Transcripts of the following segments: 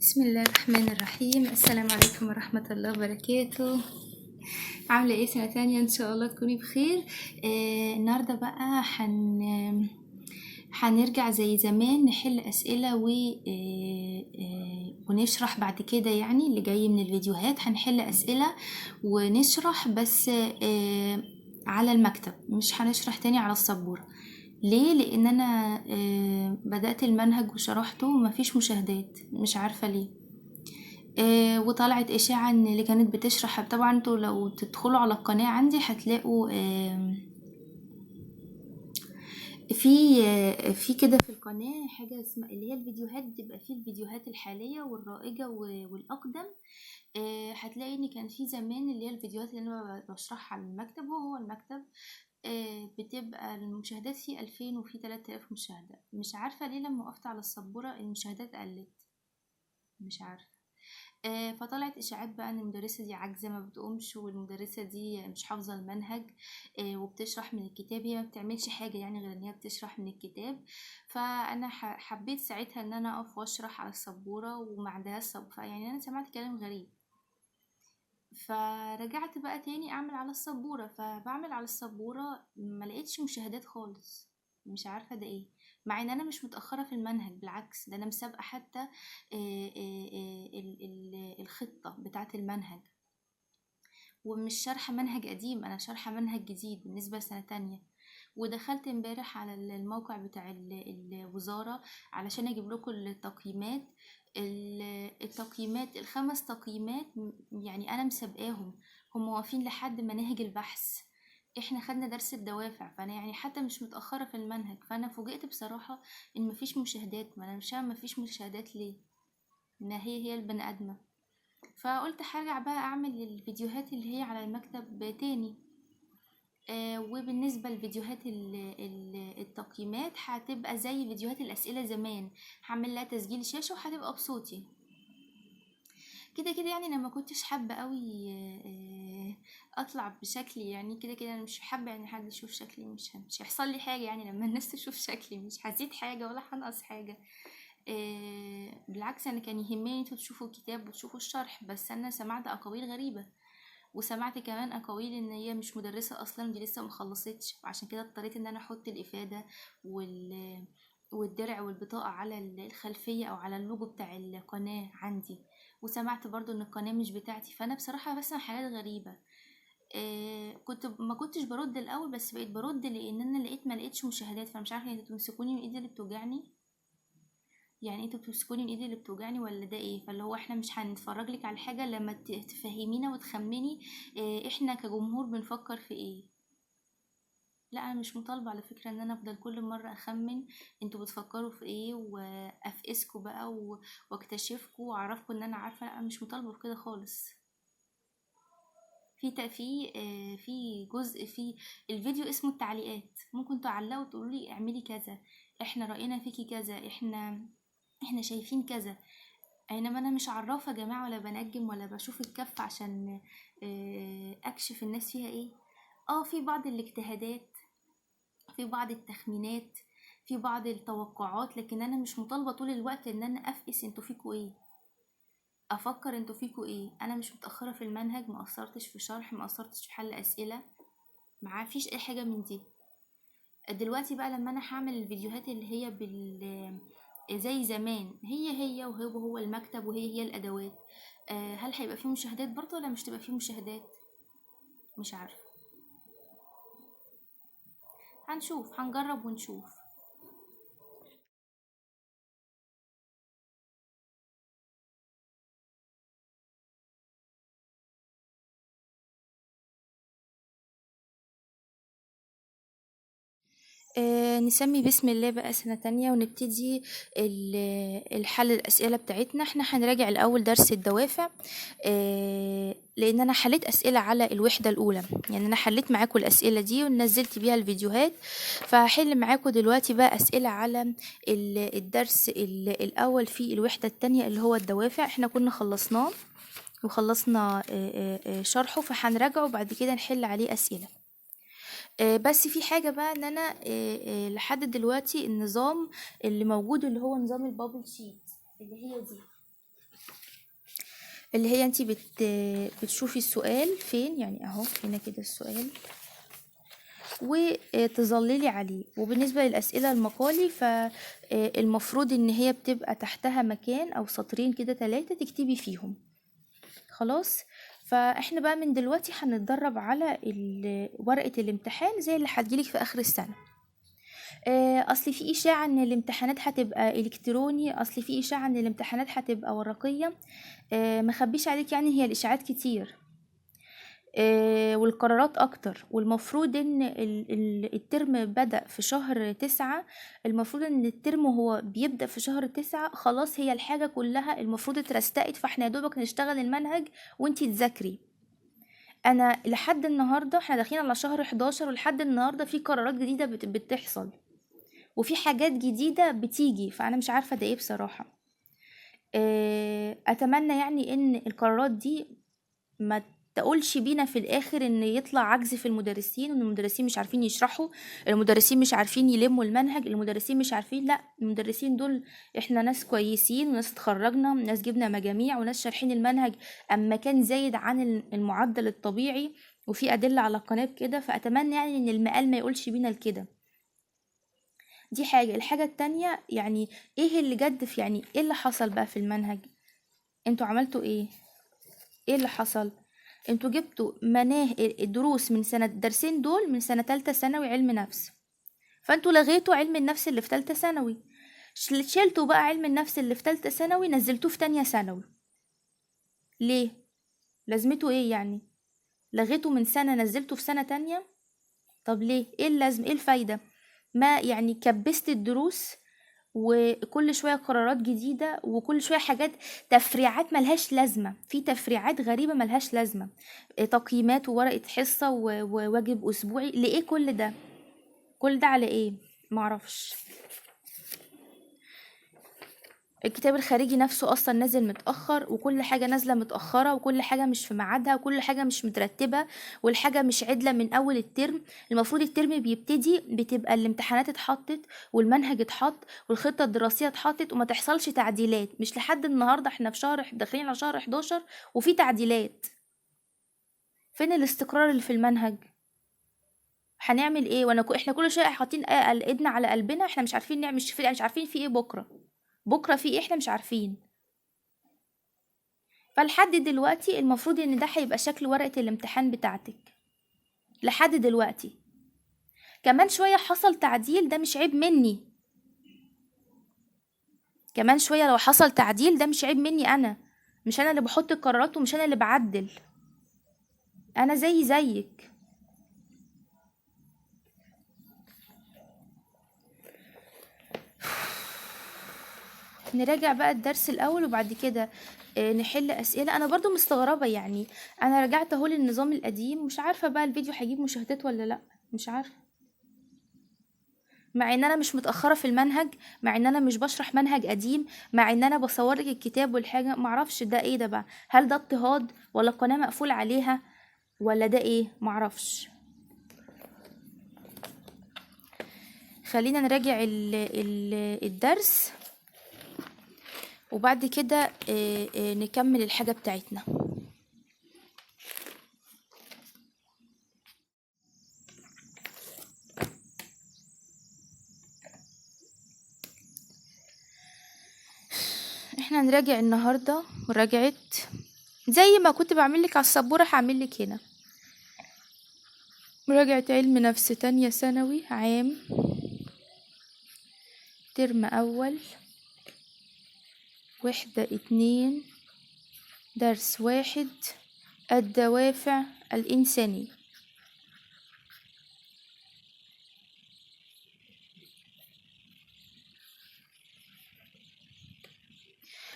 بسم الله الرحمن الرحيم. السلام عليكم ورحمة الله وبركاته. عاملة ايه؟ سنة تانية ان شاء الله تكوني بخير. النهاردة بقى هنرجع زي زمان نحل اسئلة ونشرح بعد كده، يعني اللي جاي من الفيديوهات هنحل اسئلة ونشرح بس على المكتب، مش هنشرح تاني على السبورة. ليه؟ لان انا بدأت المنهج وشرحته ومفيش مشاهدات، مش عارفة ليه. وطلعت اشاعة ان اللي كانت بتشرح، طبعا انتوا لو تدخلوا على القناة عندي هتلاقوا في كده في القناة حاجة اسمها اللي هي الفيديوهات، بتبقى فيه الفيديوهات الحالية والرائجة والأقدم. هتلاقي ان كان في زمان اللي هي الفيديوهات اللي انا بشرحها على المكتب، وهو المكتب بتبقى المشاهدات فيه 2000 وفيه 3000 مشاهدة. مش عارفة ليه لما وقفت على السبورة المشاهدات قلت، مش عارفة. فطلعت اشاعات بقى ان المدرسه دي عاجزه ما بتقومش، والمدرسه دي مش حافظه المنهج وبتشرح من الكتاب. هي ما بتعملش حاجه يعني غير ان هي بتشرح من الكتاب. فانا حبيت ساعتها ان انا اقف واشرح على السبوره وما عندهاش يعني انا سمعت كلام غريب، فرجعت بقى تاني اعمل على السبوره. فبعمل على السبوره ما لقيتش مشاهدات خالص، مش عارفه ده ايه، مع ان انا مش متاخره في المنهج، بالعكس ده انا مسابقه حتى الخطه بتاعه المنهج، ومش شارحه منهج قديم، انا شارحه منهج جديد بالنسبه لسنه تانية. ودخلت امبارح على الموقع بتاع الوزاره علشان اجيب لكم التقييمات. التقييمات ال5 تقييمات، يعني انا مسابقاهم، هم واقفين لحد مناهج البحث. احنا خدنا درس الدوافع، فانا يعني حتى مش متاخره في المنهج. فانا فوجئت بصراحه ان مفيش مشاهدات. ما انا مش فاهمه مفيش مشاهدات ليه، ما هي البني ادمه. فقلت هرجع بقى اعمل الفيديوهات اللي هي على المكتب تاني. وبالنسبة لفيديوهات التقييمات هتبقى زي فيديوهات الأسئلة زمان، هعمل لها تسجيل شاشة وهتبقى بصوتي كده كده. يعني انا ما كنتش حابة قوي اطلع بشكلي، يعني كده كده انا مش حابة يعني حد يشوف شكلي، مش هيحصل لي حاجة يعني لما الناس تشوف شكلي، مش هزيد حاجة ولا هنقص حاجة. بالعكس انا كان يهمني انتوا تشوفوا الكتاب وتشوفوا الشرح. بس انا سمعت اقاويل غريبة، وسمعت كمان اقاويل ان هي مش مدرسة اصلا، دي لسه مخلصتش، عشان كده اضطريت ان انا احط الافادة والدرع والبطاقة على الخلفية او على اللوجو بتاع القناة عندي. وسمعت برضو ان القناة مش بتاعتي. فانا بصراحة بسمع حاجات غريبة. ما كنتش برد الاول، بس بقيت برد لان انا ما لقيتش مشاهدات. فمش عارفة انتوا تمسكوني من ايدي اللي بتوجعني، يعني انتوا بتمسكوني من ايدي اللي بتوجعني ولا ده ايه؟ فاللي هو احنا مش هنتفرج لك على حاجه لما تفهمينا وتخمني احنا كجمهور بنفكر في ايه. لا انا مش مطالبه على فكره ان انا افضل كل مره اخمن انتوا بتفكروا في ايه وافقسكوا بقى واكتشفكوا واعرفكوا ان انا عارفه. لا انا مش مطالبه بكده خالص. في جزء في الفيديو اسمه التعليقات، ممكن تعلقوا وتقولوا لي اعملي كذا، احنا راينا فيكي كذا، احنا شايفين كذا. اينما انا مش عرافه يا جماعه، ولا بنجم ولا بشوف الكف عشان اكشف الناس فيها ايه. في بعض الاجتهادات، في بعض التخمينات، في بعض التوقعات، لكن انا مش مطالبه طول الوقت ان انا افقس انتوا فيكوا ايه، افكر انتوا فيكوا ايه. انا مش متاخره في المنهج، ما قصرتش في شرح، ما قصرتش في حل اسئله، ما فيش اي حاجه من دي. دلوقتي بقى لما انا هعمل الفيديوهات اللي هي زي زمان، هي وهو المكتب وهي الادوات، هل هيبقى فيه مشاهدات برضه ولا مش تبقى فيه مشاهدات؟ مش عارفه، هنشوف، هنجرب ونشوف. نسمي بسم الله بقى سنة تانية ونبتدي الحل الأسئلة بتاعتنا. احنا هنراجع الأول درس الدوافع، لأن أنا حليت أسئلة على الوحدة الأولى، يعني أنا حليت معاكم الأسئلة دي ونزلت بيها الفيديوهات. فهحل معاكم دلوقتي بقى أسئلة على الدرس الأول في الوحدة التانية اللي هو الدوافع. احنا كنا خلصناه وخلصنا شرحه، فهنراجعه بعد كده نحل عليه أسئلة. بس في حاجة بقى ان انا لحد دلوقتي النظام اللي موجود اللي هو نظام البابل شيت اللي هي دي، اللي هي انت بتشوفي السؤال فين، يعني اهو هنا كده السؤال وتظللي عليه. وبالنسبة للأسئلة المقالي فالمفروض ان هي بتبقى تحتها مكان او سطرين كده 3 تكتبي فيهم. خلاص. فاحنا بقى من دلوقتي هنتدرب على ورقة الامتحان زي اللي هتجيلك في اخر السنة. اصل في اشاعة ان الامتحانات هتبقى الكتروني، اصل في اشاعة ان الامتحانات هتبقى ورقية. مخبيش عليك، يعني هي الاشاعات كتير والقرارات اكتر. والمفروض ان الترم بدأ في شهر 9. المفروض ان الترم هو بيبدأ في شهر 9. خلاص هي الحاجة كلها المفروض اترستقت، فاحنا يا دوبك نشتغل المنهج وانتي تذاكري. انا لحد النهاردة احنا داخلين على شهر 11 ولحد النهاردة في قرارات جديدة بتحصل وفي حاجات جديدة بتيجي، فانا مش عارفة ده ايه بصراحة. اتمنى يعني ان القرارات دي ما تقولش بينا في الاخر ان يطلع عجز في المدرسين، وان المدرسين مش عارفين يشرحوا، المدرسين مش عارفين يلموا المنهج، المدرسين مش عارفين. لا، المدرسين دول احنا ناس كويسين وناس اتخرجنا وناس جبنا مجاميع وناس شارحين المنهج اما كان زايد عن المعدل الطبيعي، وفي ادله على القناه كده. فاتمنى يعني ان المقال ما يقولش بينا لكده. دي حاجه. الحاجه التانية يعني ايه اللي جد في، يعني ايه اللي حصل بقى في المنهج؟ انتوا عملتوا ايه؟ ايه اللي حصل؟ انتوا جبتوا الدروس من سنة الدرسين دول من سنة تالتة ثانوي علم نفس، فانتوا لغيتوا علم النفس اللي في تالتة ثانوي، شلتوا بقى علم النفس اللي في تالتة ثانوي نزلتوه في تانية ثانوي. ليه؟ لازمته ايه يعني؟ لغيته من سنة نزلته في سنة تانية. طب ليه؟ ايه اللازم؟ ايه الفايدة؟ ما يعني كبست الدروس وكل شوية قرارات جديدة وكل شوية حاجات تفريعات ملهاش لازمة، في تفريعات غريبة ملهاش لازمة، تقييمات وورقة حصة وواجب أسبوعي. لإيه كل ده؟ كل ده على إيه؟ معرفش. الكتاب الخارجي نفسه اصلا نازل متاخر، وكل حاجه نازله متاخره، وكل حاجه مش في ميعادها، وكل حاجه مش مترتبه، والحاجه مش عدله من اول الترم. المفروض الترم بيبتدي بتبقى الامتحانات اتحطت والمنهج اتحط والخطه الدراسيه اتحطت وما تحصلش تعديلات. مش لحد النهارده احنا في شهر داخلين على شهر 11 وفي تعديلات. فين الاستقرار اللي في المنهج؟ هنعمل ايه وانا احنا كل شويه حاطين ايدنا على قلبنا، احنا مش عارفين نعمل، مش عارفين في ايه بكره في ايه، احنا مش عارفين. فلحد دلوقتي المفروض ان ده هيبقى شكل ورقة الامتحان بتاعتك لحد دلوقتي. كمان شوية حصل تعديل ده مش عيب مني، كمان شوية لو حصل تعديل ده مش عيب مني، انا مش انا اللي بحط القرارات ومش انا اللي بعدل، انا زيك. نراجع بقى الدرس الاول وبعد كده نحل اسئله. انا برضو مستغربه، يعني انا رجعت اهو للنظام القديم، مش عارفه بقى الفيديو هيجيب مشاهدات ولا لا، مش عارفه. مع ان انا مش متاخره في المنهج، مع ان انا مش بشرح منهج قديم، مع ان انا بصورلك الكتاب والحاجه. معرفش ده ايه ده بقى، هل ده اضطهاد ولا القناه مقفول عليها ولا ده ايه؟ معرفش. خلينا نراجع الدرس وبعد كده نكمل الحاجه بتاعتنا. احنا هنراجع النهارده مراجعه زي ما كنت بعملك على السبوره، هعملك هنا مراجعه علم نفس تانية ثانوي عام ترم اول وحدة 2 درس 1 الدوافع الإنسانية.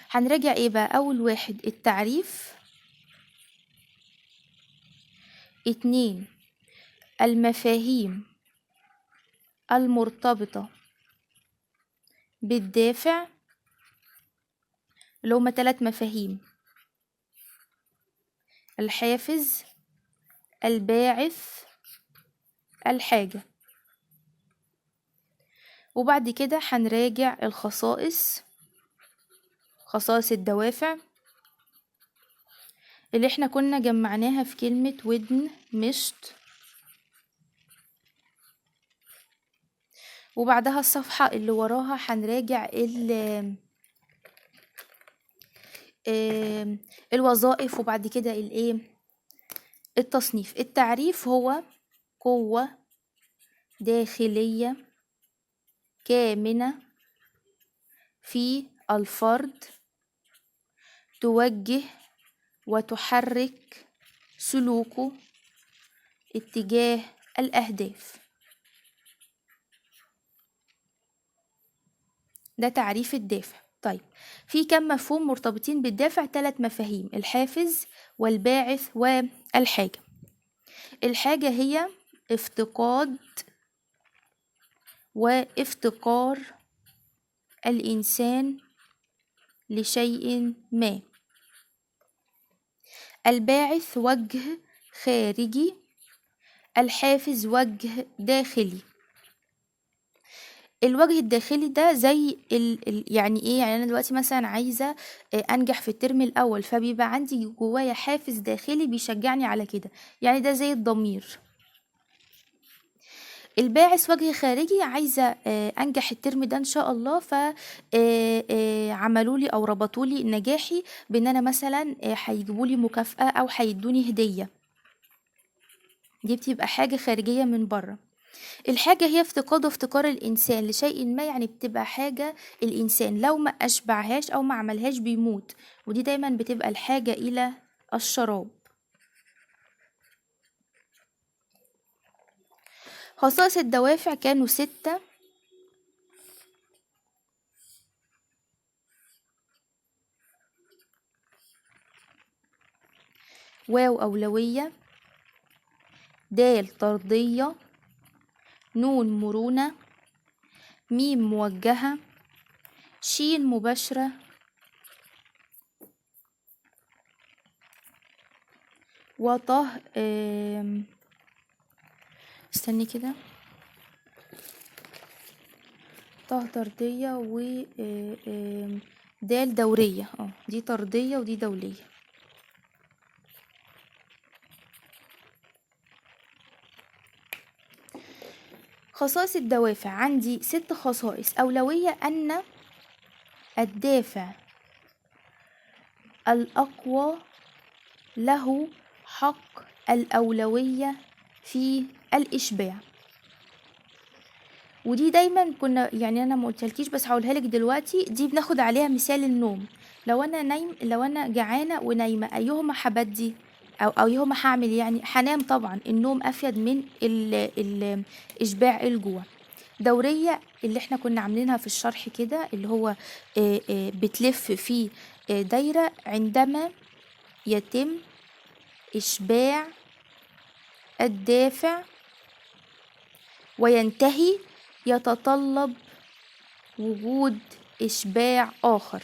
هنراجع ايه بقى؟ اول واحد التعريف، 2 المفاهيم المرتبطة بالدافع اللي هما 3 مفاهيم: الحافز، الباعث، الحاجة. وبعد كده هنراجع الخصائص، خصائص الدوافع، اللي احنا كنا جمعناها في كلمة ودن مشط، وبعدها الصفحة اللي وراها هنراجع الوظائف، وبعد كده التصنيف. التعريف هو قوة داخلية كامنة في الفرد توجه وتحرك سلوكه اتجاه الأهداف. ده تعريف الدافع. طيب، في كم مفهوم مرتبطين بالدافع؟ 3 مفاهيم: الحافز والباعث والحاجة. الحاجة هي افتقاد وافتقار الإنسان لشيء ما. الباعث وجه خارجي، الحافز وجه داخلي. الوجه الداخلي ده زي يعني ايه؟ يعني انا دلوقتي مثلا عايزه انجح في الترم الاول، فبيبقى عندي جوايا حافز داخلي بيشجعني على كده، يعني ده زي الضمير. الباعث وجه خارجي، عايزه انجح الترم ده ان شاء الله، ف عملوا لي او ربطوا لي نجاحي بان انا مثلا هيجيبوا لي مكافأة او هيدوني هدية. دي بتبقى حاجة خارجية من بره. الحاجة هي افتقاد وافتقار الإنسان لشيء ما، يعني بتبقى حاجة الإنسان لو ما أشبعهاش أو ما عملهاش بيموت، ودي دايما بتبقى الحاجة إلى الشراب. خصائص الدوافع كانوا 6: واو أولوية، دال طردية، نون مرونة، ميم موجهة، شين مباشرة، وطه استني كده، طه طردية و دال دورية. دي طردية ودي دولية. خصائص الدوافع عندي 6 خصائص. أولوية، أن الدافع الأقوى له حق الأولوية في الإشباع. ودي دايما كنا، يعني أنا ما قلتلكيش بس هقولها لك دلوقتي، دي بناخد عليها مثال النوم. لو أنا جعانة ونايمة، أيهما هبدي أو أيهما هعمل؟ يعني هنام طبعا، النوم أفيد من إشباع الجوع. دورية اللي احنا كنا عاملينها في الشرح كده، اللي هو بتلف في دايرة عندما يتم إشباع الدافع وينتهي، يتطلب وجود إشباع آخر.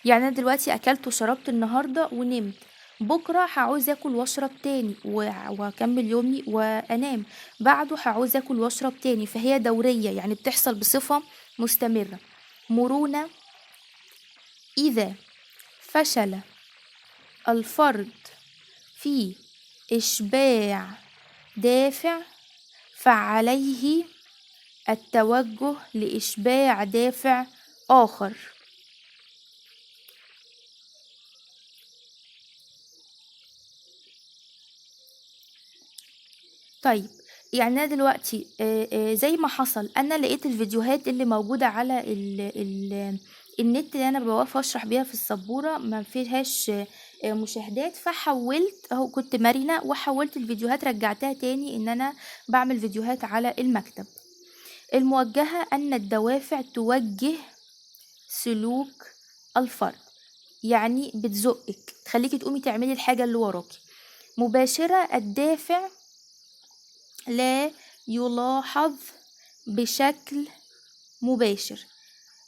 يعني أنا دلوقتي أكلت وشربت النهاردة ونمت، بكرة هعوز أكل وأشرب تاني وأكمل يومي وأنام، بعده هعوز أكل وأشرب تاني، فهي دورية يعني بتحصل بصفة مستمرة. مرونة، إذا فشل الفرد في إشباع دافع فعليه التوجه لإشباع دافع آخر. طيب، يعني أنا دلوقتي زي ما حصل، أنا لقيت الفيديوهات اللي موجودة على النت اللي أنا بوقف أشرح بيها في السبورة ما فيهاش مشاهدات، فحولت أهو، كنت مرنة وحولت الفيديوهات، رجعتها تاني إن أنا بعمل فيديوهات على المكتب. الموجهة، أن الدوافع توجه سلوك الفرد، يعني بتزقك تخليكي تقومي تعملي الحاجة اللي وراكي. مباشرة، الدافع لا يلاحظ بشكل مباشر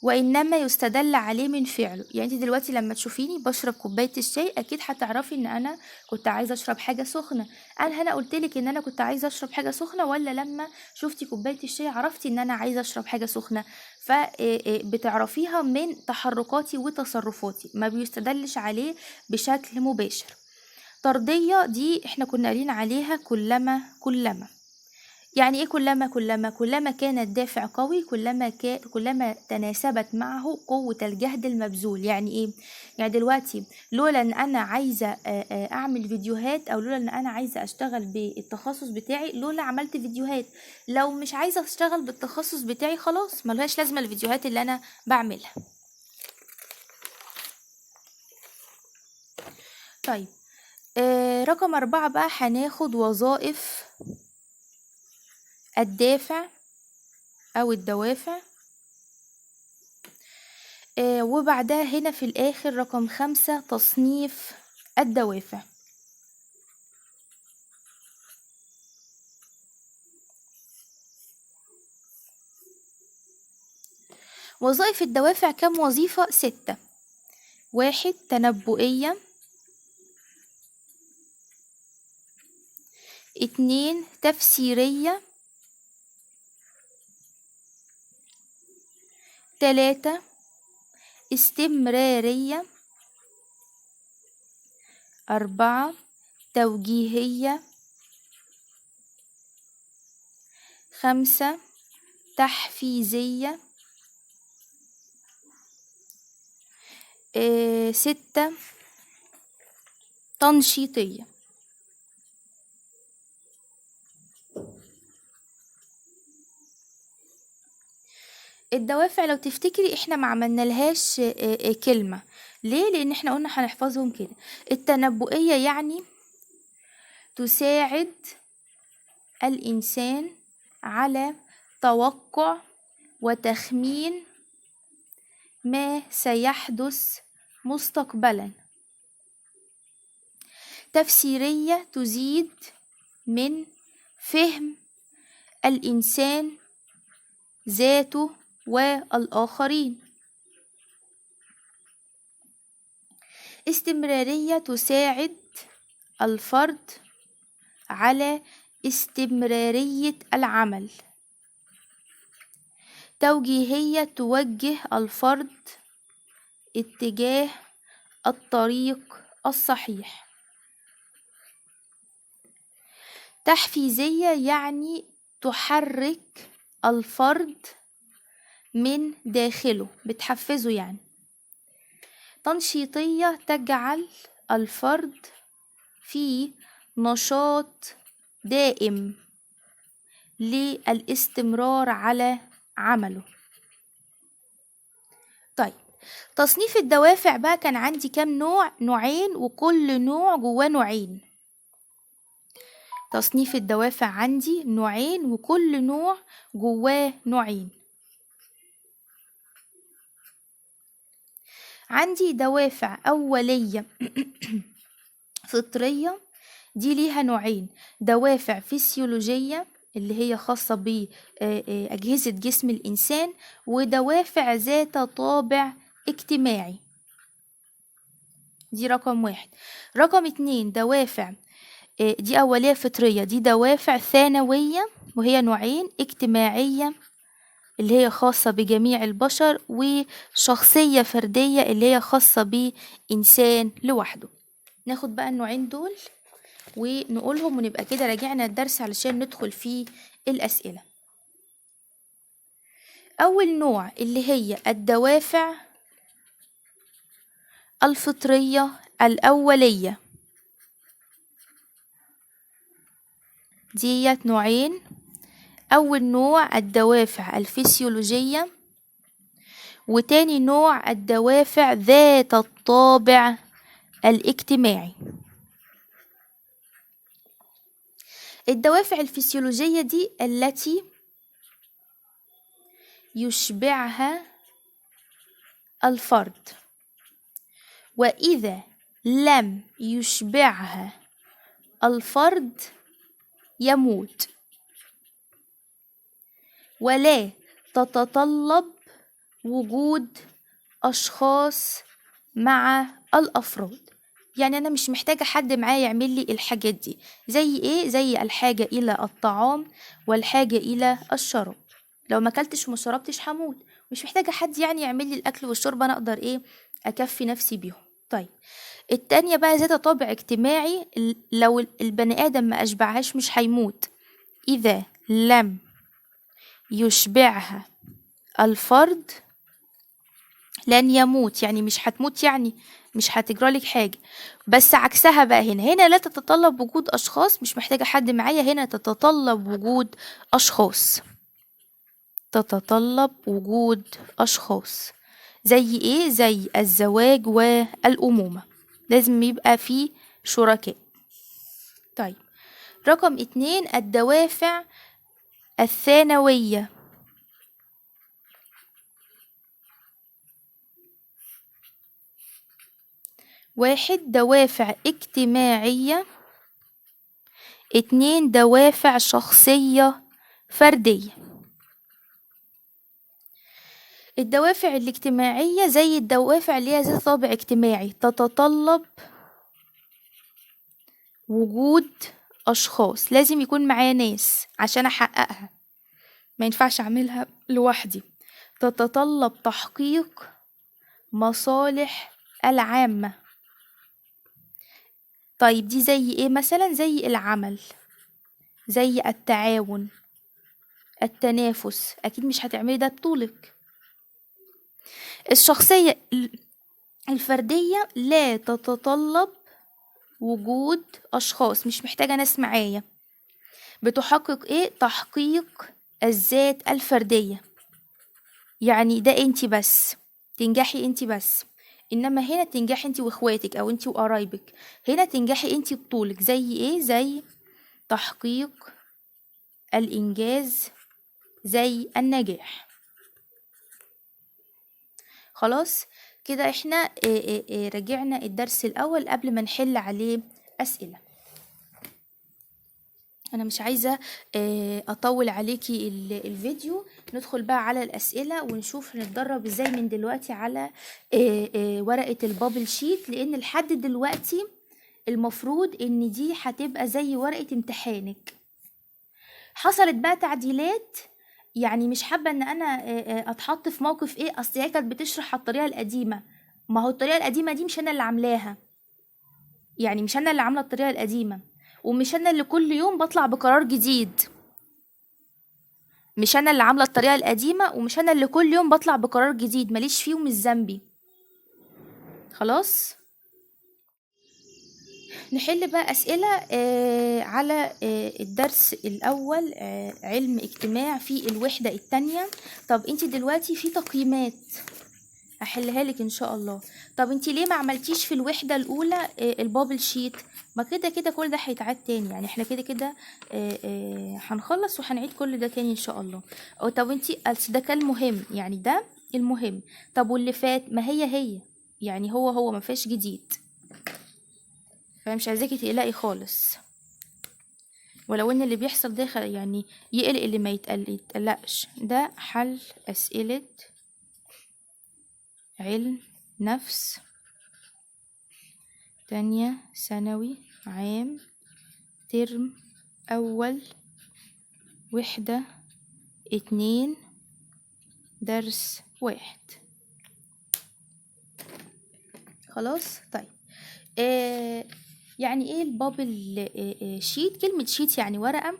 وإنما يستدل عليه من فعله. يعني انت دلوقتي لما تشوفيني بشرب كوباية الشاي أكيد هتعرفي إن أنا كنت عايزة أشرب حاجة سخنة. أنا قلتلك إن أنا كنت عايزة أشرب حاجة سخنة، ولا لما شفتي كوباية الشاي عرفتي إن أنا عايزة أشرب حاجة سخنة؟ فبتعرفيها من تحركاتي وتصرفاتي، ما بيستدلش عليه بشكل مباشر. طردية دي احنا كنا قايلين عليها كلما. يعني ايه كلما كان الدافع قوي، كلما تناسبت معه قوة الجهد المبذول. يعني ايه؟ يعني دلوقتي لولا ان انا عايزة اعمل فيديوهات، او لولا ان انا عايزة اشتغل بالتخصص بتاعي، لولا عملت فيديوهات. لو مش عايزة اشتغل بالتخصص بتاعي خلاص ملهاش لازمة الفيديوهات اللي انا بعملها. طيب رقم 4 بقى هناخد وظائف الدافع او الدوافع. وبعدها هنا في الآخر رقم 5 تصنيف الدوافع. وظائف الدوافع كم وظيفة؟ 6. 1 تنبؤية، 2 تفسيرية، 3 استمرارية، 4 توجيهية، 5 تحفيزية، 6 تنشيطية. الدوافع لو تفتكري احنا ما عملنا لهاش كلمة. ليه؟ لان احنا قلنا هنحفظهم كده. التنبؤية يعني تساعد الإنسان على توقع وتخمين ما سيحدث مستقبلا. تفسيرية تزيد من فهم الإنسان ذاته والآخرين. استمرارية تساعد الفرد على استمرارية العمل. توجيهية توجه الفرد اتجاه الطريق الصحيح. تحفيزية يعني تحرك الفرد من داخله، بتحفزه يعني. تنشيطية تجعل الفرد في نشاط دائم للاستمرار على عمله. طيب تصنيف الدوافع بقى كان عندي كام نوع؟ نوعين، وكل نوع جواه نوعين. تصنيف الدوافع عندي نوعين، وكل نوع جواه نوعين. عندي دوافع أولية فطرية، دي ليها نوعين: دوافع فسيولوجية اللي هي خاصة بأجهزة جسم الإنسان، ودوافع ذات طابع اجتماعي. دي رقم 1. رقم 2 دوافع دي أولية فطرية، دي دوافع ثانوية وهي نوعين: اجتماعية اللي هي خاصة بجميع البشر، وشخصية فردية اللي هي خاصة بإنسان لوحده. ناخد بقى النوعين دول ونقولهم ونبقى كده راجعنا الدرس علشان ندخل فيه الأسئلة. أول نوع اللي هي الدوافع الفطرية الأولية، ديت نوعين. أول نوع الدوافع الفسيولوجية، وتاني نوع الدوافع ذات الطابع الاجتماعي. الدوافع الفسيولوجية دي التي يشبعها الفرد، وإذا لم يشبعها الفرد يموت، ولا تتطلب وجود أشخاص مع الأفراد. يعني أنا مش محتاجة حد معايا يعمل لي الحاجات دي. زي إيه؟ زي الحاجة إلى الطعام والحاجة إلى الشراب. لو ما أكلتش وما شربتش هموت، مش محتاجة حد يعني يعمل لي الأكل والشرب، أنا أقدر إيه أكفي نفسي بيهم. طيب التانية بقى ذات طابع اجتماعي، لو البني آدم ما أشبعهاش مش هيموت. إذا لم يشبعها الفرد لن يموت، يعني مش هتموت، يعني مش هتجرالك حاجة. بس عكسها بقى، هنا لا تتطلب وجود أشخاص، مش محتاجة حد معايا، هنا تتطلب وجود أشخاص. تتطلب وجود أشخاص زي إيه؟ زي الزواج والأمومة، لازم يبقى فيه شركاء. طيب رقم 2 الدوافع الثانوية. 1 دوافع اجتماعية، 2 دوافع شخصية فردية. الدوافع الاجتماعية زي الدوافع اللي هي ذات طابع اجتماعي، تتطلب وجود أشخاص، لازم يكون معايا ناس عشان أحققها، ما ينفعش أعملها لوحدي. تتطلب تحقيق مصالح العامة. طيب دي زي ايه مثلا؟ زي العمل، زي التعاون، التنافس، أكيد مش هتعملي ده بطولك. الشخصية الفردية لا تتطلب وجود أشخاص، مش محتاجة ناس معايا، بتحقق ايه؟ تحقيق الذات الفردية، يعني ده انتي بس تنجحي انتي بس، انما هنا تنجحي انتي واخواتك او انتي وقرايبك، هنا تنجحي انتي بطولك. زي ايه؟ زي تحقيق الانجاز، زي النجاح. خلاص كده احنا رجعنا الدرس الاول قبل ما نحل عليه اسئلة. انا مش عايزة اطول عليكي الفيديو، ندخل بقى على الاسئلة ونشوف هنتدرب ازاي من دلوقتي على ورقة البابل شيت، لان لحد دلوقتي المفروض ان دي هتبقى زي ورقة امتحانك. حصلت بقى تعديلات، يعني مش حابة ان انا اتحط في موقف ايه، اصل هي كانت بتشرح على الطريقة القديمة، ما هو الطريقة القديمة دي مش انا اللي عاملاها، يعني مش انا اللي عاملة الطريقة القديمة، ومش انا اللي كل يوم بطلع بقرار جديد. مش انا اللي عاملة الطريقة القديمة، ومش انا اللي كل يوم بطلع بقرار جديد، ماليش فيه ومش ذنبي. خلاص نحل بقى أسئلة على الدرس الأول، علم اجتماع في الوحدة التانية. طب انتي دلوقتي في تقييمات هحلها لك ان شاء الله. طب انتي ليه ما عملتيش في الوحدة الأولى البابل شيت؟ ما كده كده كل ده هيتعاد تاني، يعني احنا كده كده هنخلص وهنعيد كل ده تاني ان شاء الله. طب انتي ده كان المهم، يعني ده المهم. طب واللي فات ما هي يعني هو ما فيش جديد، فمش عايزاكي تقلقي خالص، ولو ان اللي بيحصل ده يعني يقلق اللي ما يتقلقش. ده حل أسئلة علم نفس تانية ثانوي عام ترم أول وحدة 2 درس 1. خلاص طيب يعني ايه البابل شيت؟ كلمة شيت يعني ورقة،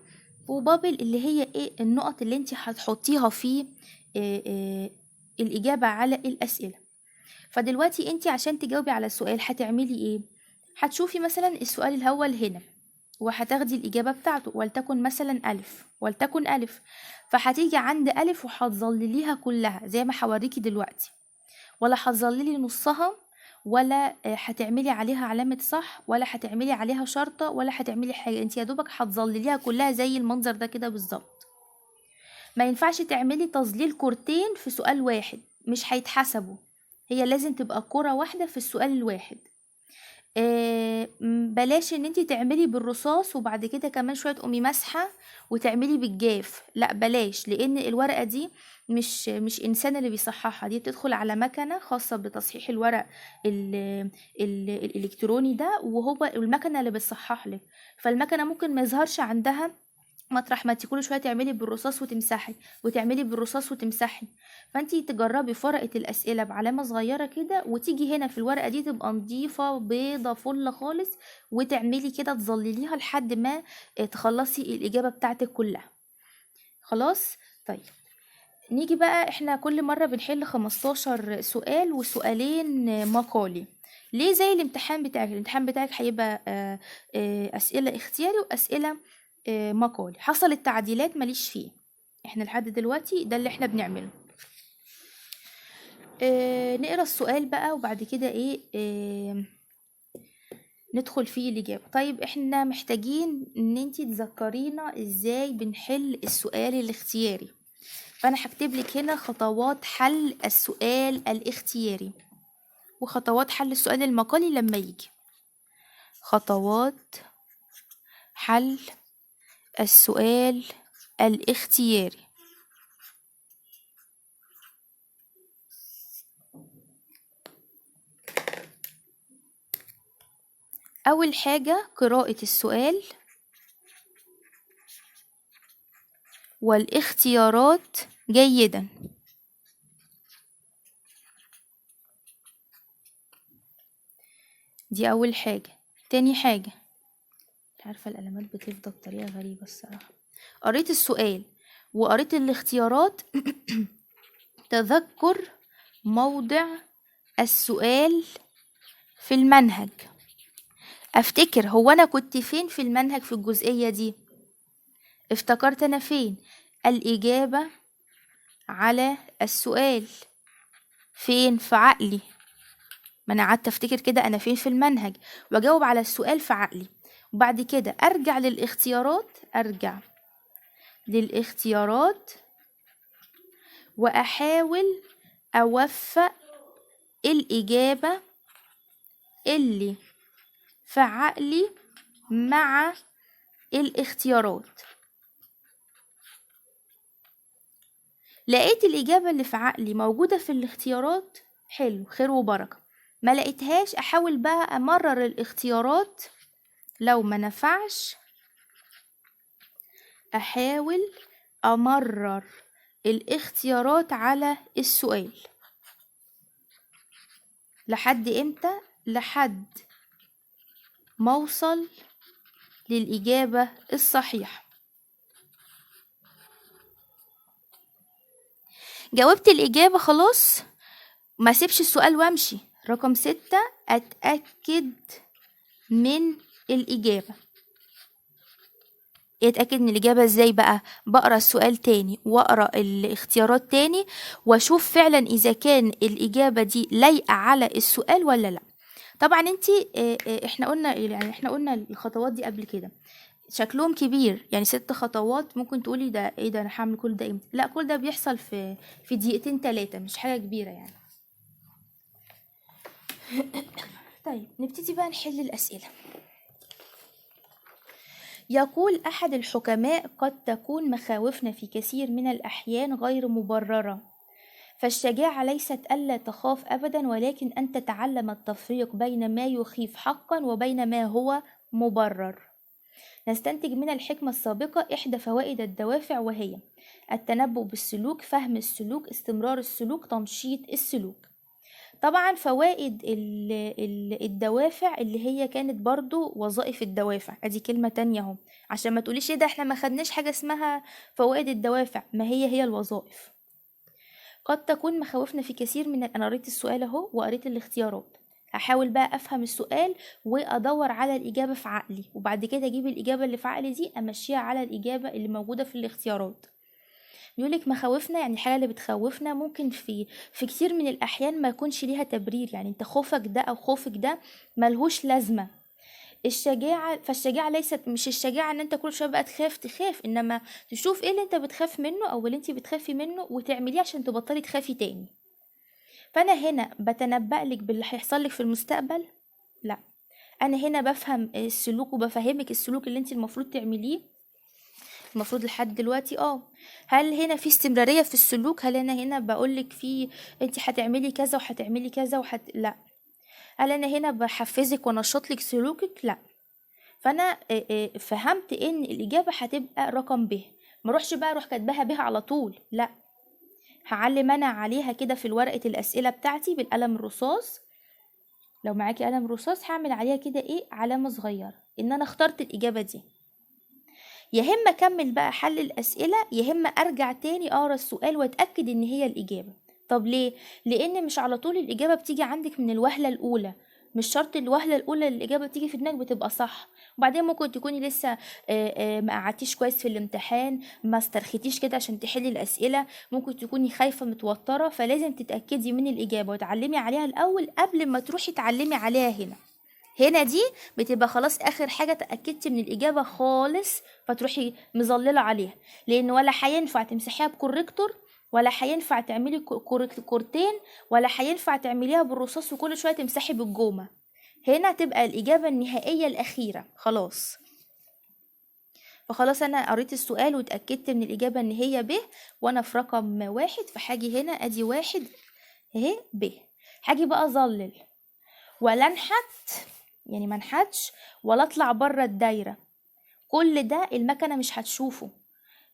وبابل اللي هي ايه؟ النقط اللي انت هتحطيها في الإجابة على الأسئلة. فدلوقتي انت عشان تجاوبي على السؤال هتعملي ايه؟ هتشوفي مثلا السؤال الأول هنا وهتاخدي الإجابة بتاعته، ولتكن مثلا ألف، ولتكن ألف، فهتيجي عند ألف وهتظلليها كلها زي ما هوريكي دلوقتي، ولا هتظللي نصها، ولا هتعملي عليها علامة صح، ولا هتعملي عليها شرطة، ولا هتعملي حاجة، انت يا دوبك هتظلليها كلها زي المنظر ده كده بالظبط. ما ينفعش تعملي تظليل كورتين في سؤال واحد، مش هيتحسبوا، هي لازم تبقى كرة واحدة في السؤال الواحد. بلاش ان انتي تعملي بالرصاص وبعد كده كمان شوية تقومي مسحة وتعملي بالجاف، لا بلاش، لان الورقة دي مش انسان اللي بيصححها، دي بتدخل على مكنة خاصة بتصحيح الورق الالكتروني ده، وهو المكنة اللي بتصحح لك، فالمكنة ممكن ما يظهرش عندها مطرح ما انت كل شويه تعملي بالرصاص وتمسحي وتعملي بالرصاص وتمسحي. فانت تجربي في ورقه الاسئله بعلامه صغيره كده، وتيجي هنا في الورقه دي تبقى نظيفه بيضه فله خالص، وتعملي كده تظلليها لحد ما تخلصي الاجابه بتاعتك كلها. خلاص. طيب نيجي بقى، احنا كل مره بنحل 15 سؤال وسؤالين مقالي. ليه؟ زي الامتحان بتاعك هيبقى اسئله اختياري واسئله مقالي. حصل التعديلات ماليش فيه، احنا لحد دلوقتي ده اللي احنا بنعمله. نقرا السؤال بقى وبعد كده ايه ندخل فيه الإجابة. طيب احنا محتاجين ان انتي تذكرينا ازاي بنحل السؤال الاختياري. فانا هكتب لك هنا خطوات حل السؤال الاختياري وخطوات حل السؤال المقالي لما يجي. خطوات حل السؤال الاختياري. أول حاجة قراءة السؤال والاختيارات جيدا. دي أول حاجة. تاني حاجة، مش عارفة القلمات بتفضى بطريقة غريبة الصراحة. قريت السؤال وقريت الاختيارات تذكر موضع السؤال في المنهج. افتكر هو انا كنت فين في المنهج في الجزئية دي. افتكرت انا فين. الإجابة على السؤال فين في عقلي. ما انا قعدت افتكر كده انا فين في المنهج واجاوب على السؤال في عقلي، وبعد كده ارجع للاختيارات واحاول اوفق الإجابة اللي في عقلي مع الاختيارات. لقيت الإجابة اللي في عقلي موجودة في الاختيارات، حلو، خير وبركة. ما لقيتهاش أحاول بقى أمرر الاختيارات، لو ما نفعش أحاول أمرر الاختيارات على السؤال. لحد إمتى؟ لحد ما أوصل للإجابة الصحيحة. جاوبت الإجابة خلاص، ما سيبش السؤال وامشي. رقم 6، أتأكد من الإجابة. اتأكد من الإجابة ازاي بقى؟ بقرأ السؤال تاني واقرأ الاختيارات تاني واشوف فعلا إذا كان الإجابة دي لايقة على السؤال ولا لا. طبعا انتي احنا قلنا الخطوات دي قبل كده، شكلهم كبير يعني 6 خطوات. ممكن تقولي ده ايه ده، انا هعمل كل ده امتى؟ لا، كل ده بيحصل في دقيقتين 3، مش حاجة كبيرة يعني. طيب نبتدي بقى نحل الأسئلة. يقول أحد الحكماء: قد تكون مخاوفنا في كثير من الأحيان غير مبررة، فالشجاعة ليست ألا تخاف أبدا، ولكن أن تتعلم التفريق بين ما يخيف حقا وبين ما هو مبرر. نستنتج من الحكمة السابقة إحدى فوائد الدوافع، وهي التنبؤ بالسلوك، فهم السلوك، استمرار السلوك، تنشيط السلوك. طبعا فوائد الدوافع اللي هي كانت برضو وظائف الدوافع، ادي كلمة تانية اهو، عشان ما تقوليش ايه ده احنا ما خدناش حاجة اسمها فوائد الدوافع، ما هي الوظائف. قد تكون مخاوفنا في كثير من انا قريت السؤال اهو وقريت الاختيارات، هحاول بقى افهم السؤال وادور على الاجابة في عقلي، وبعد كده اجيب الاجابة اللي في عقلي دي امشيها على الاجابة اللي موجودة في الاختيارات. يقولك مخاوفنا يعني الحاجة اللي بتخوفنا ممكن في كتير من الأحيان ما يكونش ليها تبرير، يعني انت خوفك ده أو خوفك ده ملهوش لازمة. فالشجاعة ليست، مش الشجاعة ان انت كل شوية بقى تخاف، انما تشوف ايه اللي انت بتخاف منه او اللي انت بتخافي منه وتعمليه عشان تبطلي تخافي تاني. فانا هنا بتنبأ لك باللي هيحصل لك في المستقبل؟ لا، انا هنا بفهم السلوك وبفهمك السلوك اللي انت المفروض تعمليه المفروض لحد دلوقتي. هل هنا في استمرارية في السلوك؟ هل انا هنا بقولك في انت هتعملي كذا وهتعملي كذا لا. هل انا هنا بحفزك ونشط لك سلوكك؟ لا. فانا فهمت ان الاجابه هتبقى رقم ب. ما اروحش بقى اروح كاتباها ب على طول، لا، هعلم انا عليها كده في ورقه الاسئله بتاعتي بالقلم الرصاص. لو معاكي قلم رصاص هعمل عليها كده ايه، علامه صغيره ان انا اخترت الاجابه دي. يا اما اكمل بقى حل الاسئله، يا اما ارجع تاني اقرا السؤال واتاكد ان هي الاجابه. طب ليه؟ لان مش على طول الاجابه بتيجي عندك من الوهله الاولى، مش شرط الوهله الاولى الاجابه تيجي في دماغك بتبقى صح. وبعدين ممكن تكوني لسه ما قعدتيش كويس في الامتحان، ما استرخيتيش كده عشان تحلي الاسئله، ممكن تكوني خايفه متوتره، فلازم تتاكدي من الاجابه وتعلمي عليها الاول قبل ما تروحي تعلمي عليها هنا. هنا دي بتبقى خلاص اخر حاجه تاكدتي من الاجابه خالص، فتروحي مظلله عليها، لان ولا هينفع تمسحيها بكوريكتور، ولا هينفع تعملي كورتين، ولا هينفع تعمليها بالرصاص وكل شويه تمسحي بالجومه. هنا تبقى الاجابه النهائيه الاخيره خلاص. فخلاص انا قريت السؤال واتاكدت من الاجابه ان هي ب، وانا في رقم 1، فهاجي هنا ادي 1 اهي ب. هاجي بقى اظلل ولا انحت، يعني ما انحتش ولا اطلع بره الدايره. كل ده المكنه مش هتشوفه.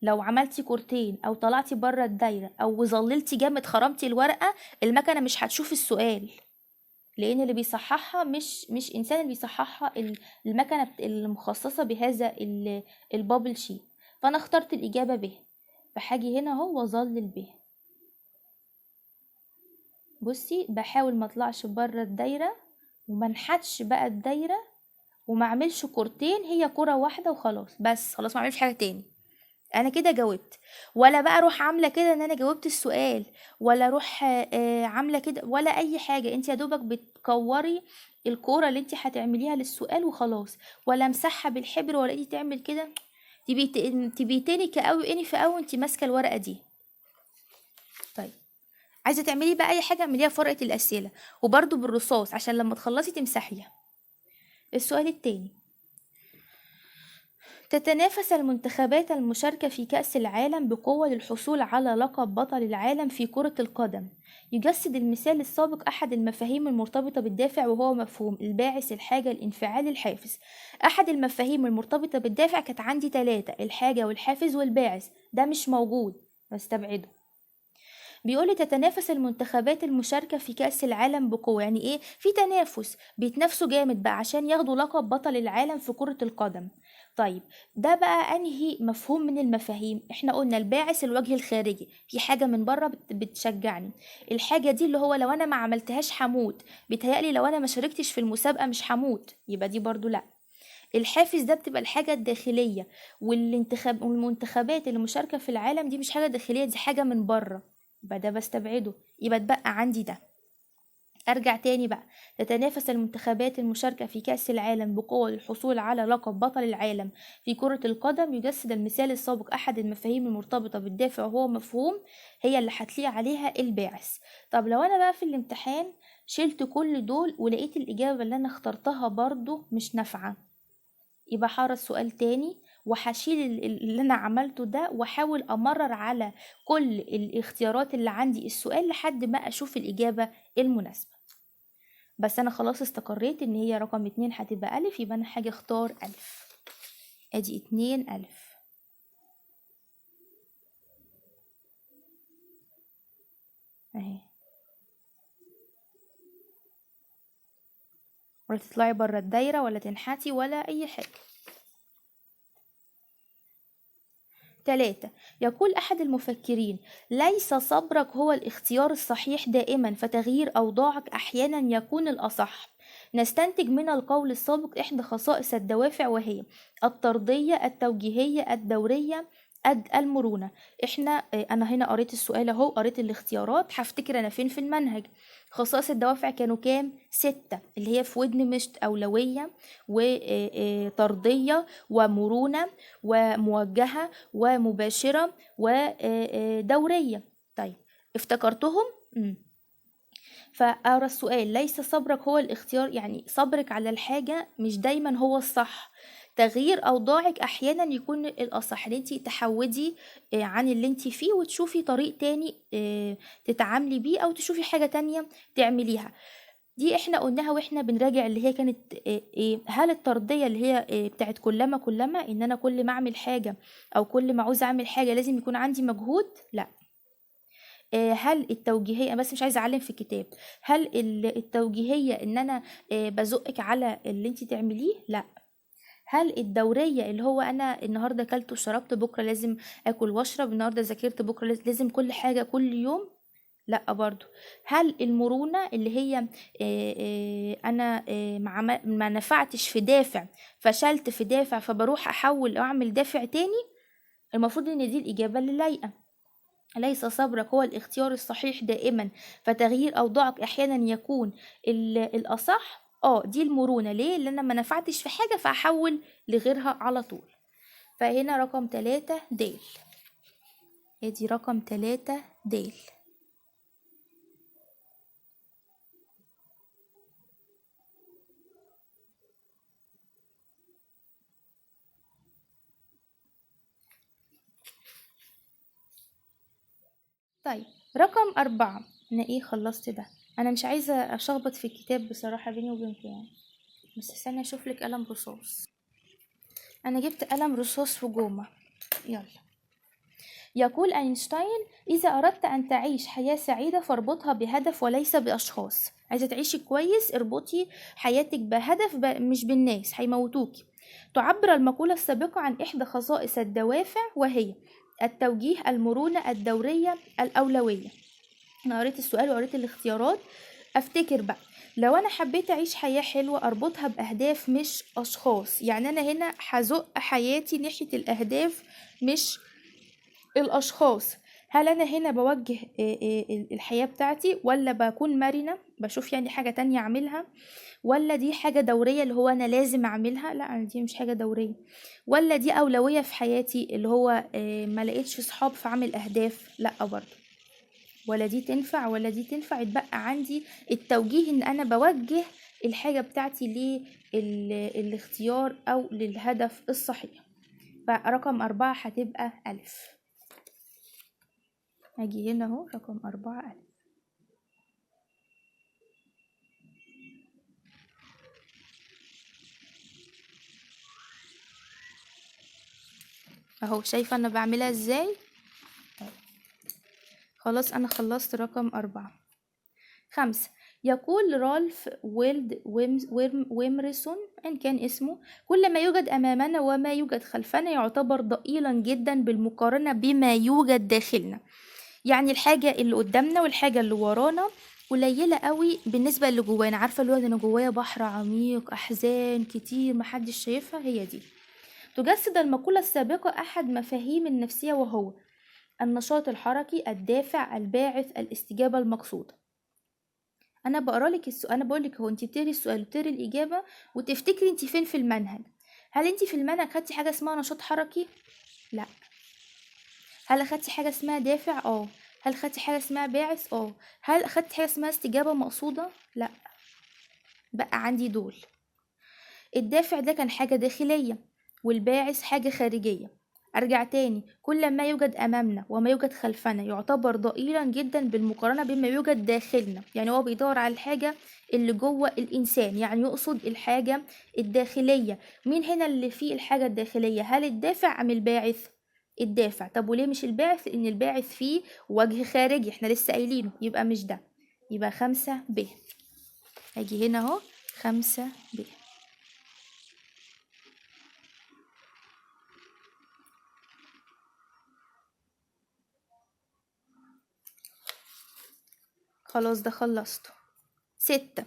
لو عملتي كورتين او طلعتي بره الدايره او ظللتي جامد خرمتي الورقه، المكنه مش هتشوف السؤال، لان اللي بيصححها مش انسان اللي بيصححها، المكنه المخصصه بهذا البابل شيت. فانا اخترت الاجابه ب، فهاجي هنا اهو واظلل ب. بصي بحاول ما اطلعش بره الدايره وما انحتش بقى الدايره وما اعملش كورتين، هي كرة واحدة وخلاص، بس خلاص ما اعملش حاجة تاني. انا كده جاوبت، ولا بقى اروح عاملة كده ان انا جاوبت السؤال، ولا اروح عاملة كده ولا اي حاجة. انت يا دوبك بتكوري الكورة اللي انت هتعمليها للسؤال وخلاص، ولا امسحها بالحبر ولا ايدي تعمل كده. تبي تاني كقوي اني في قوي انت ماسكة الورقة دي. طيب عايزة تعملي بقى اي حاجة اعمليها في ورقة الاسئلة وبرده بالرصاص عشان لما تخلصي تمسحيها. السؤال التاني: تتنافس المنتخبات المشاركة في كأس العالم بقوة للحصول على لقب بطل العالم في كرة القدم. يجسد المثال السابق أحد المفاهيم المرتبطة بالدافع، وهو مفهوم الباعث، الحاجة، الانفعال، الحافز. أحد المفاهيم المرتبطة بالدافع كانت عندي 3: الحاجة والحافز والباعث، ده مش موجود بستبعده. بيقولي تتنافس المنتخبات المشاركة في كأس العالم بقوة، يعني ايه؟ في تنافس، بيتنافسوا جامد بقى عشان ياخدوا لقب بطل العالم في كرة القدم. طيب ده بقى انهي مفهوم من المفاهيم؟ احنا قلنا الباعث الوجه الخارجي، في حاجة من بره بتشجعني. الحاجة دي اللي هو لو انا ما عملتهاش هموت، بيتهيألي لو انا ما شاركتش في المسابقة مش هموت، يبقى دي برضو لا. الحافز ده بتبقى الحاجة الداخلية، والمنتخبات اللي مشاركة في العالم دي مش حاجة داخلية، دي حاجة من بره، يبقى ده بستبعده. يبقى اتبقى عندي ده. ارجع تاني بقى: تتنافس المنتخبات المشاركة في كأس العالم بقوة للحصول على لقب بطل العالم في كرة القدم. يجسد المثال السابق أحد المفاهيم المرتبطة بالدافع، وهو مفهوم هي اللي هتليق عليها الباعث. طب لو أنا بقى في الامتحان شلت كل دول ولقيت الإجابة اللي أنا اخترتها برضو مش نافعة، يبقى هقرا السؤال تاني وهشيل اللي انا عملته ده واحاول امرر على كل الاختيارات اللي عندي السؤال لحد ما اشوف الاجابة المناسبة. بس انا خلاص استقريت ان هي رقم 2 هتبقى الف، يبقى انا هاجي اختار الف. ادي 2 الف اهي، ولا تطلعي بره الدايرة ولا تنحتي ولا اي حاجة. 3: يقول أحد المفكرين: ليس صبرك هو الاختيار الصحيح دائما، فتغيير أوضاعك أحيانا يكون الأصح. نستنتج من القول السابق إحدى خصائص الدوافع، وهي الطردية، التوجيهية، الدورية، المرونة. أنا هنا قريت السؤال أهو، قريت الاختيارات، هفتكر أنا فين في المنهج. خصائص الدوافع كانوا كام؟ 6، اللي هي في ودن مشت: أولوية، وطردية، ومرونة، وموجهة، ومباشرة، ودورية. طيب افتكرتهم؟ فأرى السؤال: ليس صبرك هو الاختيار، يعني صبرك على الحاجة مش دايما هو الصح، تغيير أوضاعك أحيانا يكون الأصح، ان انتي تحودي عن اللي انتي فيه وتشوفي طريق تاني تتعاملي بيه، أو تشوفي حاجة تانية تعمليها. دي احنا قلناها واحنا بنراجع اللي هي كانت هل الطردية اللي هي بتاعت كلما ان انا كل ما اعمل حاجة او كل ما عاوز اعمل حاجة لازم يكون عندي مجهود؟ لا. هل التوجيهية، بس مش عايزة اعلم في الكتاب، هل التوجيهية ان انا بزقك على اللي انت تعمليه؟ لا. هل الدورية اللي هو انا النهاردة اكلت وشربت بكرة لازم اكل واشرب، النهاردة ذاكرت بكرة لازم كل حاجة كل يوم؟ لا برضو. هل المرونة اللي هي انا ما نفعتش في دافع، فشلت في دافع فبروح احول اعمل دافع تاني؟ المفروض ان دي الاجابة اللي لايقة. ليس صبرك هو الاختيار الصحيح دائما، فتغيير اوضاعك احيانا يكون الاصح. دي المرونة. ليه؟ لان ما نفعتش في حاجة فاحول لغيرها على طول. فهنا رقم 3 دال. ادي رقم 3 دال. طيب رقم 4. أنا خلصت ده. أنا مش عايزة أشخبط في الكتاب بصراحة بيني وبينكم يعني، بس استنى أشوفلك قلم رصاص. أنا جبت قلم رصاص في جومة. يلا. يقول أينشتاين: إذا أردت أن تعيش حياة سعيدة فاربطها بهدف وليس بأشخاص. عايزة تعيشي كويس، اربطي حياتك بهدف مش بالناس، هيموتوكي. تعبر المقولة السابقة عن إحدى خصائص الدوافع، وهي التوجيه، المرونة، الدورية، الأولوية. أنا قريت السؤال وقريت الاختيارات. أفتكر بقى، لو أنا حبيت أعيش حياة حلوة أربطها بأهداف مش أشخاص، يعني أنا هنا هزق حياتي ناحية الأهداف مش الأشخاص. هل أنا هنا بوجه الحياة بتاعتي، ولا بكون مرنة بشوف يعني حاجة تانية أعملها، ولا دي حاجة دورية اللي هو أنا لازم أعملها؟ لا، أنا دي مش حاجة دورية. ولا دي أولوية في حياتي اللي هو ما لقيتش صحاب فعمل أهداف؟ لا برضه. ولا دي تنفع ولا دي تنفع. يتبقى عندي التوجيه ان انا بوجه الحاجة بتاعتي للاختيار او للهدف الصحيح. فرقم 4 هتبقى ألف. هاجي هنا اهو رقم 4 ألف. اهو شايفة انا بعملها ازاي. خلاص انا خلصت رقم 4. 5. يقول رالف ويلد ويمرسون إن كان اسمه: كل ما يوجد أمامنا وما يوجد خلفنا يعتبر ضئيلا جدا بالمقارنة بما يوجد داخلنا. يعني الحاجة اللي قدامنا والحاجة اللي ورانا قليلة قوي بالنسبة اللي جوانا. عارفة الوقت أنا جوايا بحر عميق، أحزان كتير محدش شايفها. هي دي تجسد المقولة السابقة أحد مفاهيم النفسية، وهو النشاط الحركي، الدافع، الباعث، الاستجابة المقصودة. انا بقرا لك السؤال، انا بقول لك هو انت بتقري السؤال وتقري الاجابه وتفتكري انت فين في المنهج. هل انت في المنهج خدتي حاجه اسمها نشاط حركي؟ لا. هل خدتي حاجه اسمها دافع؟ هل خدتي حاجه اسمها باعث؟ هل خدتي حاجه اسمها استجابه مقصوده؟ لا. بقى عندي دول. الدافع ده كان حاجه داخليه، والباعث حاجه خارجيه. ارجع تاني، كل ما يوجد امامنا وما يوجد خلفنا يعتبر ضئيلا جدا بالمقارنة بما يوجد داخلنا. يعني هو بيدور على الحاجة اللي جوه الانسان، يعني يقصد الحاجة الداخلية. مين هنا اللي فيه الحاجة الداخلية؟ هل الدافع ام الباعث؟ الدافع. طب وليه مش الباعث؟ لان الباعث فيه وجه خارجي احنا لسه قايلينه، يبقى مش ده. يبقى 5 ب. اجي هنا اهو 5 ب. خلاص ده خلصته. 6.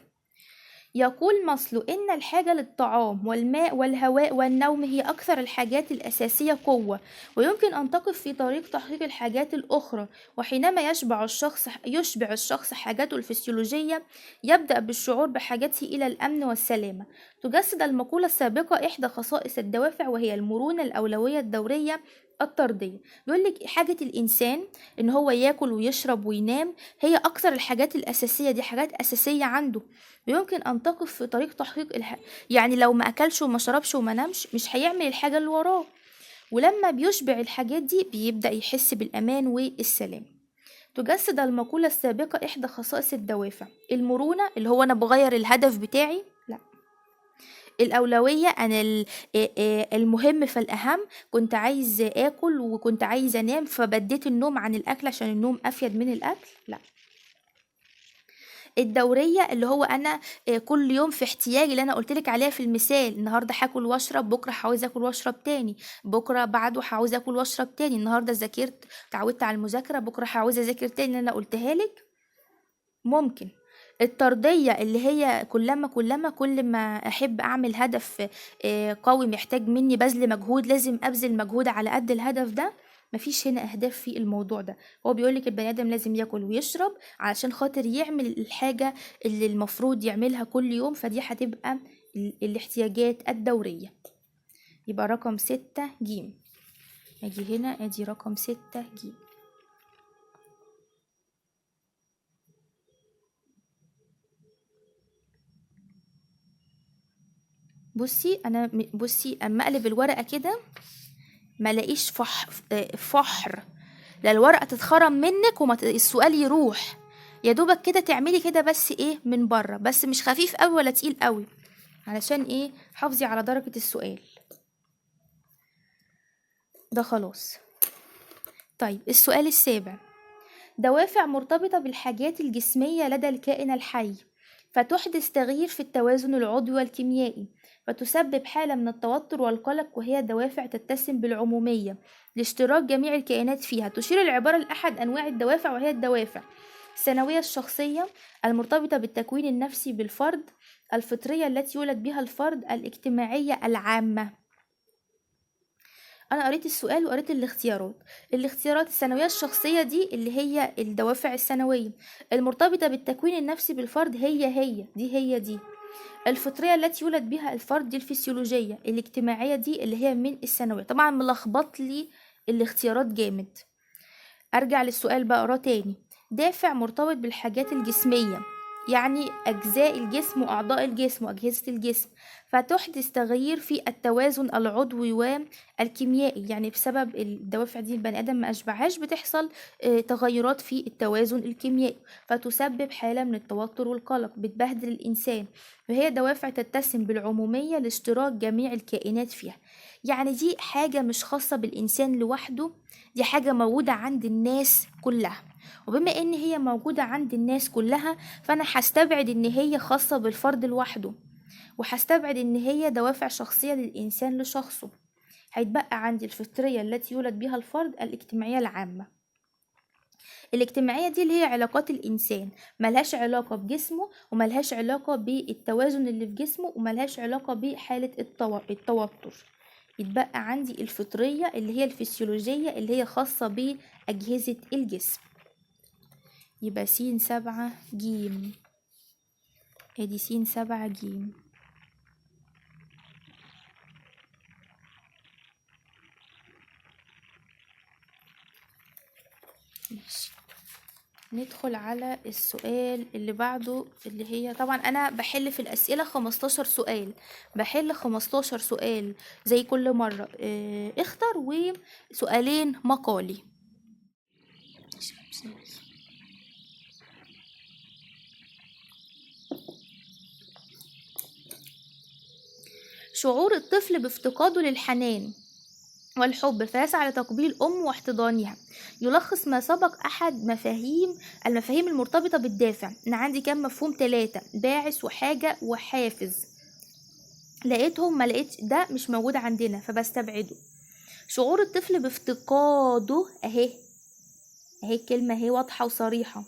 يقول ماسلو إن الحاجة للطعام والماء والهواء والنوم هي أكثر الحاجات الأساسية قوة، ويمكن أن تقف في طريق تحقيق الحاجات الأخرى. وحينما يشبع الشخص حاجاته الفسيولوجية يبدأ بالشعور بحاجته إلى الأمن والسلامة. تجسد المقولة السابقة إحدى خصائص الدوافع، وهي المرونة، الأولوية، الدورية، الطردية. بيقولك حاجة الإنسان إن هو يأكل ويشرب وينام هي أكثر الحاجات الأساسية، دي حاجات أساسية عنده، ويمكن أن تقف في طريق تحقيق يعني لو ما أكلش وما شربش وما نامش مش هيعمل الحاجة اللي وراه. ولما بيشبع الحاجات دي بيبدأ يحس بالأمان والسلام. تجسد المقولة السابقة إحدى خصائص الدوافع: المرونة اللي هو أنا بغير الهدف بتاعي، لا. الأولوية أنا المهم فالأهم، كنت عايز آكل وكنت عايز أنام فبديت النوم عن الأكل عشان النوم أفيد من الأكل، لا. الدورية اللي هو أنا كل يوم في احتياجي اللي أنا قلتلك عليها في المثال، النهاردة هاكل واشرب، بكرة هعوز آكل واشرب تاني، بكرة بعده هعوز آكل واشرب تاني، النهاردة ذاكرت اتعودت على المذاكرة، بكرة هعوز أذاكر تاني اللي أنا قلتها لك. ممكن الطردية اللي هي كل ما أحب أعمل هدف قوي محتاج مني بذل مجهود، لازم أبذل مجهود على قد الهدف ده. مفيش هنا أهداف في الموضوع ده. هو بيقولك البني آدم لازم ياكل ويشرب علشان خاطر يعمل الحاجة اللي المفروض يعملها كل يوم، فدي هتبقى الاحتياجات الدورية. يبقى رقم 6 جيم. اجي هنا ادي رقم 6 جيم. بصي اما اقلب الورقه كده ما لاقيش فحر، لا الورقه تتخرم منك السؤال يروح، يا دوبك كده تعملي كده بس ايه من بره، بس مش خفيف قوي ولا تقيل قوي، علشان ايه حافظي على درجه السؤال ده. خلاص. طيب السؤال السابع: دوافع مرتبطه بالحاجات الجسميه لدى الكائن الحي، فتحدث تغيير في التوازن العضوي والكيميائي، فتسبب حالة من التوتر والقلق، وهي دوافع تتسم بالعمومية لاشتراك جميع الكائنات فيها. تشير العبارة لأحد أنواع الدوافع، وهي الدوافع السنوية الشخصية المرتبطة بالتكوين النفسي بالفرد، الفطرية التي يولد بها الفرد، الاجتماعية العامة. انا قريت السؤال وقريت الاختيارات الثانويه الشخصيه دي اللي هي الدوافع السنويه المرتبطه بالتكوين النفسي بالفرد، هي دي الفطريه التي يولد بها الفرد، دي الفسيولوجيه. الاجتماعيه دي اللي هي من الثانويه. طبعا ملخبط لي الاختيارات جامد. ارجع للسؤال بقى اقراه تاني: دافع مرتبط بالحاجات الجسميه يعني أجزاء الجسم وأعضاء الجسم وأجهزة الجسم، فتحدث تغيير في التوازن العضوي والكيميائي، يعني بسبب الدوافع دي البني آدم ما أشبعهاش بتحصل تغيرات في التوازن الكيميائي، فتسبب حالة من التوتر والقلق، بتبهدل الإنسان. فهي دوافع تتسم بالعمومية لاشتراك جميع الكائنات فيها، يعني دي حاجة مش خاصة بالإنسان لوحده، دي حاجة موجودة عند الناس كلها. وبما ان هي موجودة عند الناس كلها، فانا هستبعد ان هي خاصة بالفرد لوحده، وهستبعد ان هي دوافع شخصية للانسان لشخصه. هيتبقى عندي الفطرية التي يولد بها الفرد، الاجتماعية العامة. الاجتماعية دي اللي هي علاقات الانسان، ملهاش علاقة بجسمه، وملهاش علاقة بالتوازن اللي في جسمه، وملهاش علاقة بحالة التوتر. يتبقى عندي الفطرية اللي هي الفسيولوجية اللي هي خاصة بأجهزة الجسم. يبقى س7 جيم. ادي س7 جيم. ماشي. ندخل على السؤال اللي بعده، اللي هي طبعا انا بحل في الاسئله 15 سؤال، بحل 15 سؤال زي كل مره. اختر وسؤالين مقالي. شعور الطفل بافتقاده للحنان والحب، فيسعى لتقبيل أم واحتضانها. يلخص ما سبق أحد المفاهيم المرتبطة بالدافع. أنا عندي كام مفهوم؟ 3: باعث وحاجة وحافز. لقيتهم ما لقيتش ده مش موجود عندنا فبستبعده. شعور الطفل بافتقاده اهي الكلمة اهي واضحة وصريحة،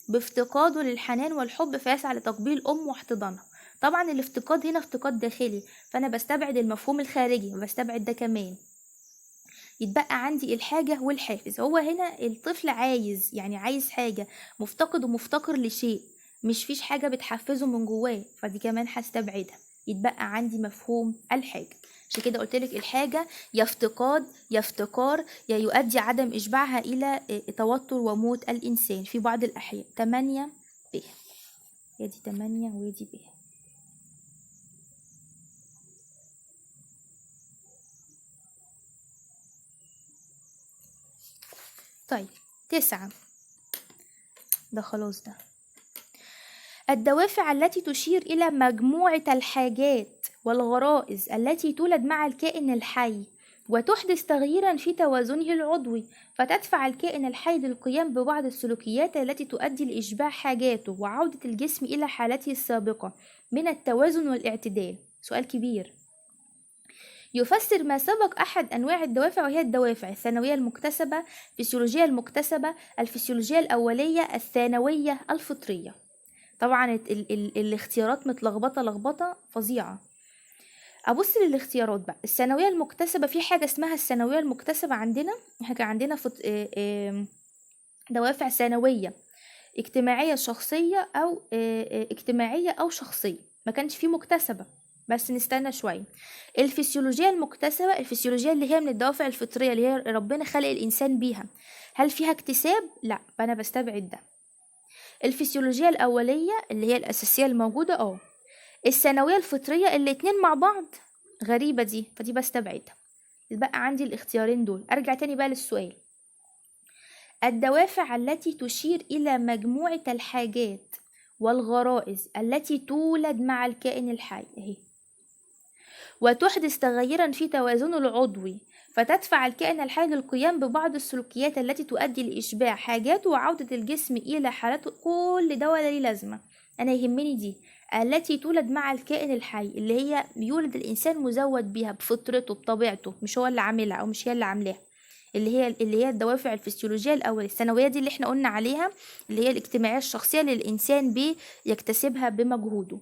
بافتقاده للحنان والحب، فيسعى لتقبيل أم واحتضانها. طبعا الافتقاد هنا افتقاد داخلي، فأنا بستبعد المفهوم الخارجي وبستبعد ده كمان. يتبقى عندي الحاجة والحافز. هو هنا الطفل عايز حاجة، مفتقد ومفتقر لشيء، مش فيش حاجة بتحفزه من جواه، فدي كمان هستبعدها. يتبقى عندي مفهوم الحاجة. عشان كده قلتلك الحاجة يا افتقاد يا افتقار، يا يؤدي عدم إشباعها إلى توتر وموت الإنسان في بعض الأحيان. 8 ب. يدي 8 ويدي ب. طيب 9: ده خلاص ده. الدوافع التي تشير إلى مجموعة الحاجات والغرائز التي تولد مع الكائن الحي وتحدث تغييرا في توازنه العضوي، فتدفع الكائن الحي للقيام ببعض السلوكيات التي تؤدي لإشباع حاجاته وعودة الجسم إلى حالته السابقة من التوازن والاعتدال. سؤال كبير. يفسر ما سبق أحد أنواع الدوافع، وهي الدوافع الثانوية المكتسبة، الفسيولوجية المكتسبة، الفسيولوجية الأولية، الثانوية، الفطرية. طبعا الاختيارات متلخبطة لخبطة فظيعة. أبص للاختيارات بقى. الثانوية المكتسبة، في حاجة اسمها الثانوية المكتسبة عندنا. احنا كان عندنا دوافع ثانوية اجتماعية شخصية أو اجتماعية أو شخصية، ما كانش فيه مكتسبة. بس نستنى شوية. الفسيولوجيا المكتسبة، الفسيولوجيا اللي هي من الدوافع الفطرية اللي هي ربنا خلق الإنسان بيها، هل فيها اكتساب؟ لا، فأنا بستبعد ده. الفسيولوجيا الأولية اللي هي الأساسية الموجودة الثانوية الفطرية، الاتنين مع بعض غريبة دي، فدي بستبعدها. يبقى عندي الاختيارين دول. أرجع تاني بقى للسؤال. الدوافع التي تشير إلى مجموعة الحاجات والغرائز التي تولد مع الكائن الحي اهي، وتحدث تغيرا في توازنه العضوي، فتدفع الكائن الحي للقيام ببعض السلوكيات التي تؤدي لإشباع حاجاته وعودة الجسم إلى حالته. كل ده ولا ليه لازمة، أنا يهمني دي التي تولد مع الكائن الحي، اللي هي بيولد الإنسان مزود بيها بفطرته بطبيعته، مش هو اللي عاملها أو مش هي اللي عاملاها. اللي هي الدوافع الفسيولوجية الأول. الثانوية دي اللي احنا قلنا عليها، اللي هي الاجتماعية الشخصية اللي الإنسان بيكتسبها بمجهوده.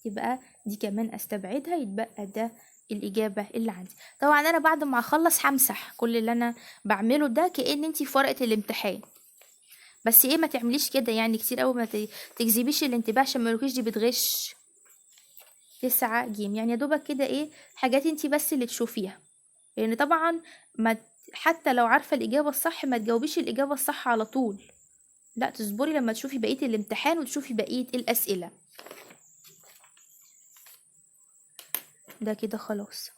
يبقى دي كمان استبعدها. يتبقى ده الإجابة اللي عندي. طبعا أنا بعد ما أخلص همسح كل اللي أنا بعمله ده كأن انتي في ورقة الامتحان، بس ما تعمليش كده يعني كتير قوي، ما تجذبيش الانتباه عشان ما يقولكيش دي بتغش. 9 جيم يعني يا دوبك كده حاجات انتي بس اللي تشوفيها، لأن يعني طبعا حتى لو عارفة الإجابة الصح ما تجاوبيش الإجابة الصح على طول، لا تصبري لما تشوفي بقية الامتحان وتشوفي بقية الأسئلة. ده كده خلاص.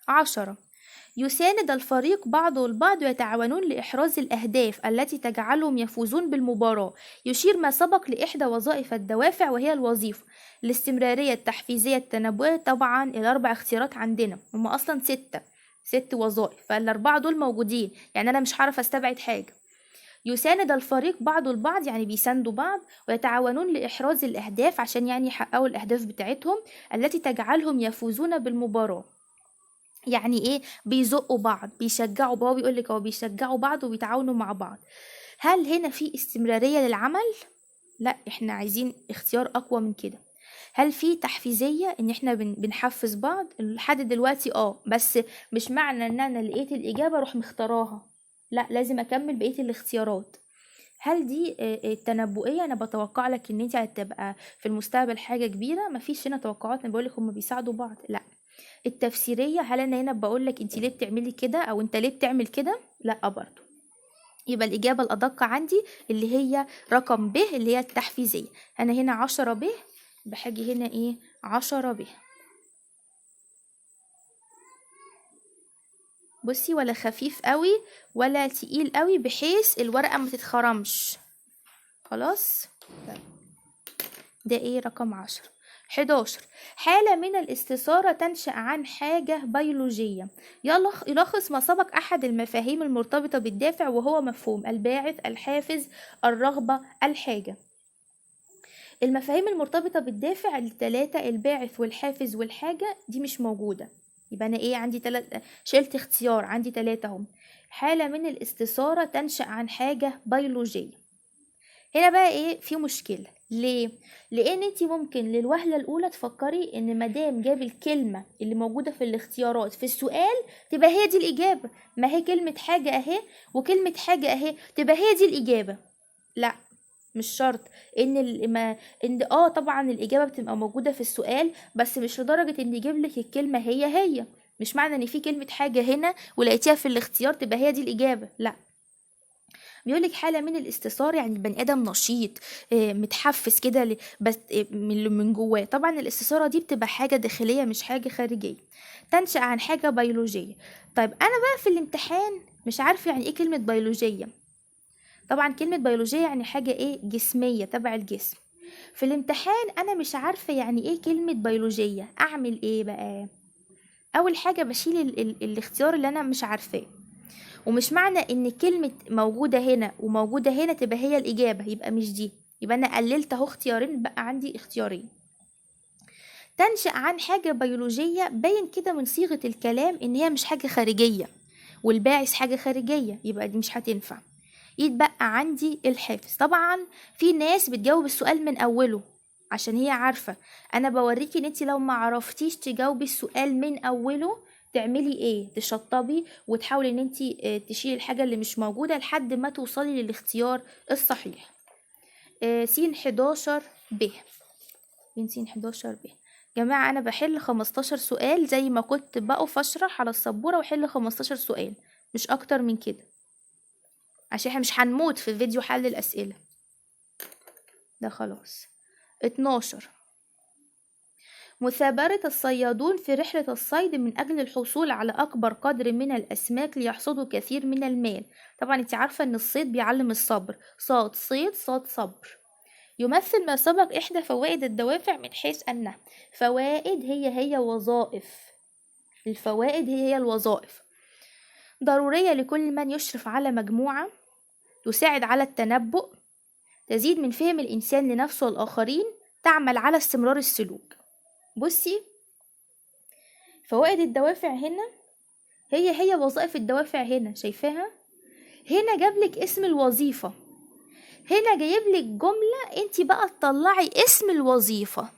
10. يساند الفريق بعضه البعض ويتعاونون لإحراز الأهداف التي تجعلهم يفوزون بالمباراة. يشير ما سبق لإحدى وظائف الدوافع، وهي الوظيفة، الاستمرارية، التحفيزية، التنبؤية. طبعا الأربع اختيارات عندنا هم أصلا 6 وظائف، فالأربعة دول موجودين، يعني أنا مش هعرف أستبعد حاجة. يساند الفريق بعضه البعض يعني بيساندوا بعض، ويتعاونون لإحراز الأهداف عشان يعني يحققوا الأهداف بتاعتهم التي تجعلهم يفوزون بالمباراة. يعني بيزقوا بعض، بيشجعوا بعض. بيقولك هو بيشجعوا بعض وبيتعاونوا مع بعض. هل هنا في استمرارية للعمل؟ لا، احنا عايزين اختيار أقوى من كده. هل في تحفيزية ان احنا بنحفز بعض؟ لحد دلوقتي بس مش معنى ان انا لقيت الإجابة روح مختاراها، لا، لازم اكمل بقية الاختيارات. هل دي التنبؤية؟ انا بتوقع لك ان انت هتبقى في المستقبل حاجة كبيرة. مفيش هنا توقعات، انا بقولك هم بيساعدوا بعض. لا. التفسيرية، هل انا هنا بقولك انت ليه بتعملي كده او انت ليه بتعمل كده؟ لا برضو. يبقى الإجابة الأدق عندي اللي هي رقم ب، اللي هي التحفيزية. أنا هنا 10 ب، بحاجي هنا 10 ب. بصي، ولا خفيف قوي ولا تقيل قوي بحيث الورقة ما تتخرمش. خلاص. ده رقم 10. 11. حالة من الاستثارة تنشأ عن حاجة بيولوجية. يلخص ما سبق أحد المفاهيم المرتبطة بالدافع، وهو مفهوم الباعث، الحافز، الرغبة، الحاجة. المفاهيم المرتبطة بالدافع ال3، الباعث والحافز والحاجة، دي مش موجودة. يبقى أنا عندي شلت اختيار، عندي 3 هم. حالة من الاستثارة تنشأ عن حاجة بيولوجية. هنا بقى في مشكلة. ليه؟ لان انتي ممكن للوهلة الاولى تفكري ان مادام جاب الكلمة اللي موجودة في الاختيارات في السؤال تبقى هي دي الاجابة. ما هي كلمة حاجة اهي وكلمة حاجة اهي، تبقى هي دي الاجابة. لا، مش شرط. طبعا الاجابة بتبقى موجودة في السؤال، بس مش لدرجة ان يجيب لك الكلمة هي. مش معنى ان في كلمة حاجة هنا ولقيتيها في الاختيار تبقى هي دي الاجابة. لا. بيقولك حالة من الاستثار يعني البني آدم نشيط، متحفز كده بس من جواه. طبعا الاستثارة دي بتبقى حاجة داخلية مش حاجة خارجية. تنشأ عن حاجة بيولوجية. طيب أنا بقى في الامتحان مش عارفة يعني إيه كلمة بيولوجية. طبعا كلمة بيولوجية يعني حاجة ايه جسمية تبع الجسم. في الامتحان انا مش عارفة يعني ايه كلمة بيولوجية، اعمل ايه بقى؟ اول حاجة بشيل الاختيار اللي انا مش عارفاه. ومش معنى ان كلمة موجودة هنا وموجودة هنا تبقى هي الاجابة، يبقى مش دي، يبقى انا قللت اهو اختيارين، بقى عندي اختيارين. تنشأ عن حاجة بيولوجية، باين كده من صيغة الكلام ان هي مش حاجة خارجية، والباعث حاجة خارجية، يبقى دي مش هتنفع. يتبقى عندي الحافز. طبعا في ناس بتجاوب السؤال من اوله عشان هي عارفة. انا بوريكي ان انت لو ما عرفتيش تجاوبي السؤال من اوله تعملي ايه، تشطبي وتحاولي ان انت تشيلي الحاجة اللي مش موجودة لحد ما توصلي للاختيار الصحيح. س 11 ب. س 11 ب. جماعة انا بحل 15 سؤال زي ما كنت بقف اشرح على السبورة، وحل 15 سؤال مش اكتر من كده، عشان احنا مش هنموت في فيديو حل الاسئلة ده خلاص. 12. مثابرة الصيادون في رحلة الصيد من أجل الحصول على أكبر قدر من الأسماك ليحصدوا كثير من المال. طبعا انت عارفة ان الصيد بيعلم الصبر، صاد صيد صاد صبر. يمثل ما سبق إحدى فوائد الدوافع من حيث أنها فوائد هي وظائف. الفوائد هي الوظائف ضرورية لكل من يشرف على مجموعة، تساعد على التنبؤ، تزيد من فهم الإنسان لنفسه والآخرين، تعمل على استمرار السلوك. بصي، فوائد الدوافع هنا هي وظائف الدوافع هنا، شايفاها؟ هنا جابلك اسم الوظيفة، هنا جايبلك جملة انت بقى تطلعي اسم الوظيفة.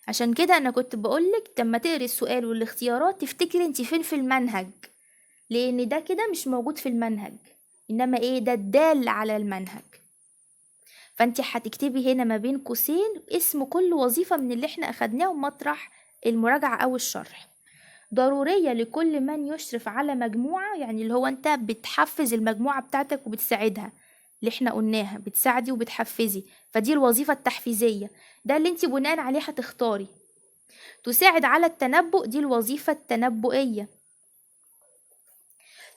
عشان كده انا كنت بقولك لما تقري السؤال والاختيارات تفتكري انت فين في المنهج، لان ده كده مش موجود في المنهج، انما ايه ده الدال على المنهج. فانت هتكتبي هنا ما بين قوسين اسم كل وظيفة من اللي احنا اخدناه مطرح المراجعة او الشرح. ضرورية لكل من يشرف على مجموعة، يعني اللي هو انت بتحفز المجموعة بتاعتك وبتساعدها، اللي احنا قلناها بتساعدي وبتحفزي، فدي الوظيفة التحفيزية، ده اللي انت بناء عليه هتختاري. تساعد على التنبؤ، دي الوظيفة التنبؤية.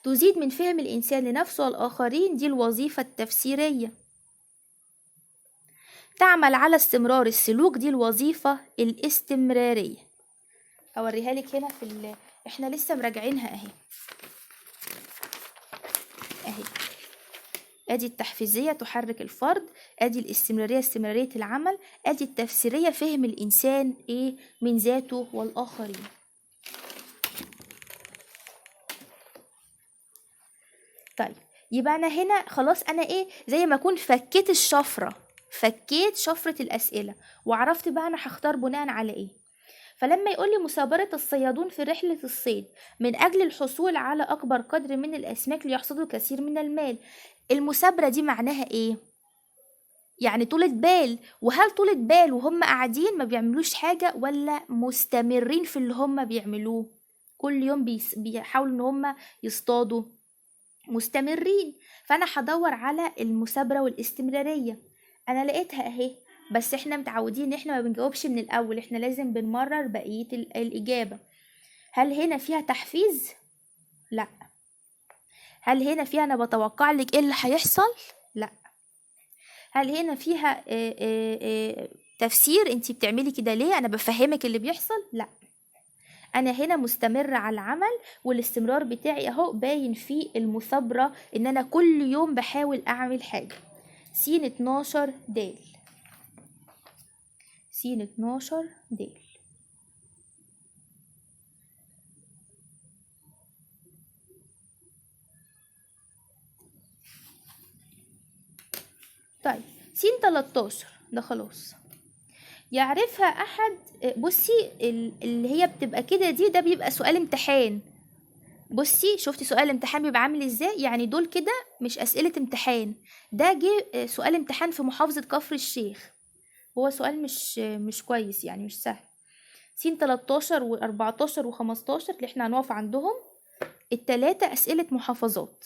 تزيد من فهم الإنسان لنفسه والآخرين، دي الوظيفة التفسيرية. تعمل على استمرار السلوك، دي الوظيفة الاستمرارية. أوريها لك هنا احنا لسه مراجعينها اهي. ادي التحفيزية تحرك الفرد، ادي الاستمرارية استمرارية العمل، ادي التفسيرية فهم الإنسان ايه من ذاته والآخرين. طيب يبقى انا هنا خلاص، انا ايه زي ما اكون فكيت شفرة الأسئلة، وعرفت بقى انا هختار بناء على ايه. فلما يقولي مثابرة الصيادون في رحلة الصيد من أجل الحصول على أكبر قدر من الأسماك ليحصدوا كثير من المال، المثابرة دي معناها ايه؟ يعني طولة بال. وهل طولة بال وهم قاعدين ما بيعملوش حاجة، ولا مستمرين في اللي هم بيعملوه كل يوم بيحاولوا ان هم يصطادوا؟ مستمرين. فانا هدور على المثابرة والاستمرارية. انا لقيتها اهي، بس احنا متعودين ان احنا ما بنجاوبش من الاول، احنا لازم بنمرر بقية الاجابة. هل هنا فيها تحفيز؟ لا. هل هنا فيها انا بتوقع لك ايه اللي هيحصل؟ لا. هل هنا فيها تفسير انتي بتعملي كده ليه، انا بفهمك اللي بيحصل؟ لا. انا هنا مستمرة على العمل، والاستمرار بتاعي اهو باين فيه المثابرة، ان انا كل يوم بحاول اعمل حاجة. س 12 د. س 12 د. طيب س 13 ده خلاص يعرفها احد. بصي اللي هي بتبقى كده دي، ده بيبقى سؤال امتحان. بصي شفتي سؤال الامتحان بيبقى عامل ازاي؟ يعني دول كده مش اسئلة امتحان، ده جه سؤال امتحان في محافظة كفر الشيخ، هو سؤال مش كويس يعني، مش سهل. س 13 و14 و15 اللي احنا هنقف عندهم، التلاتة اسئلة محافظات.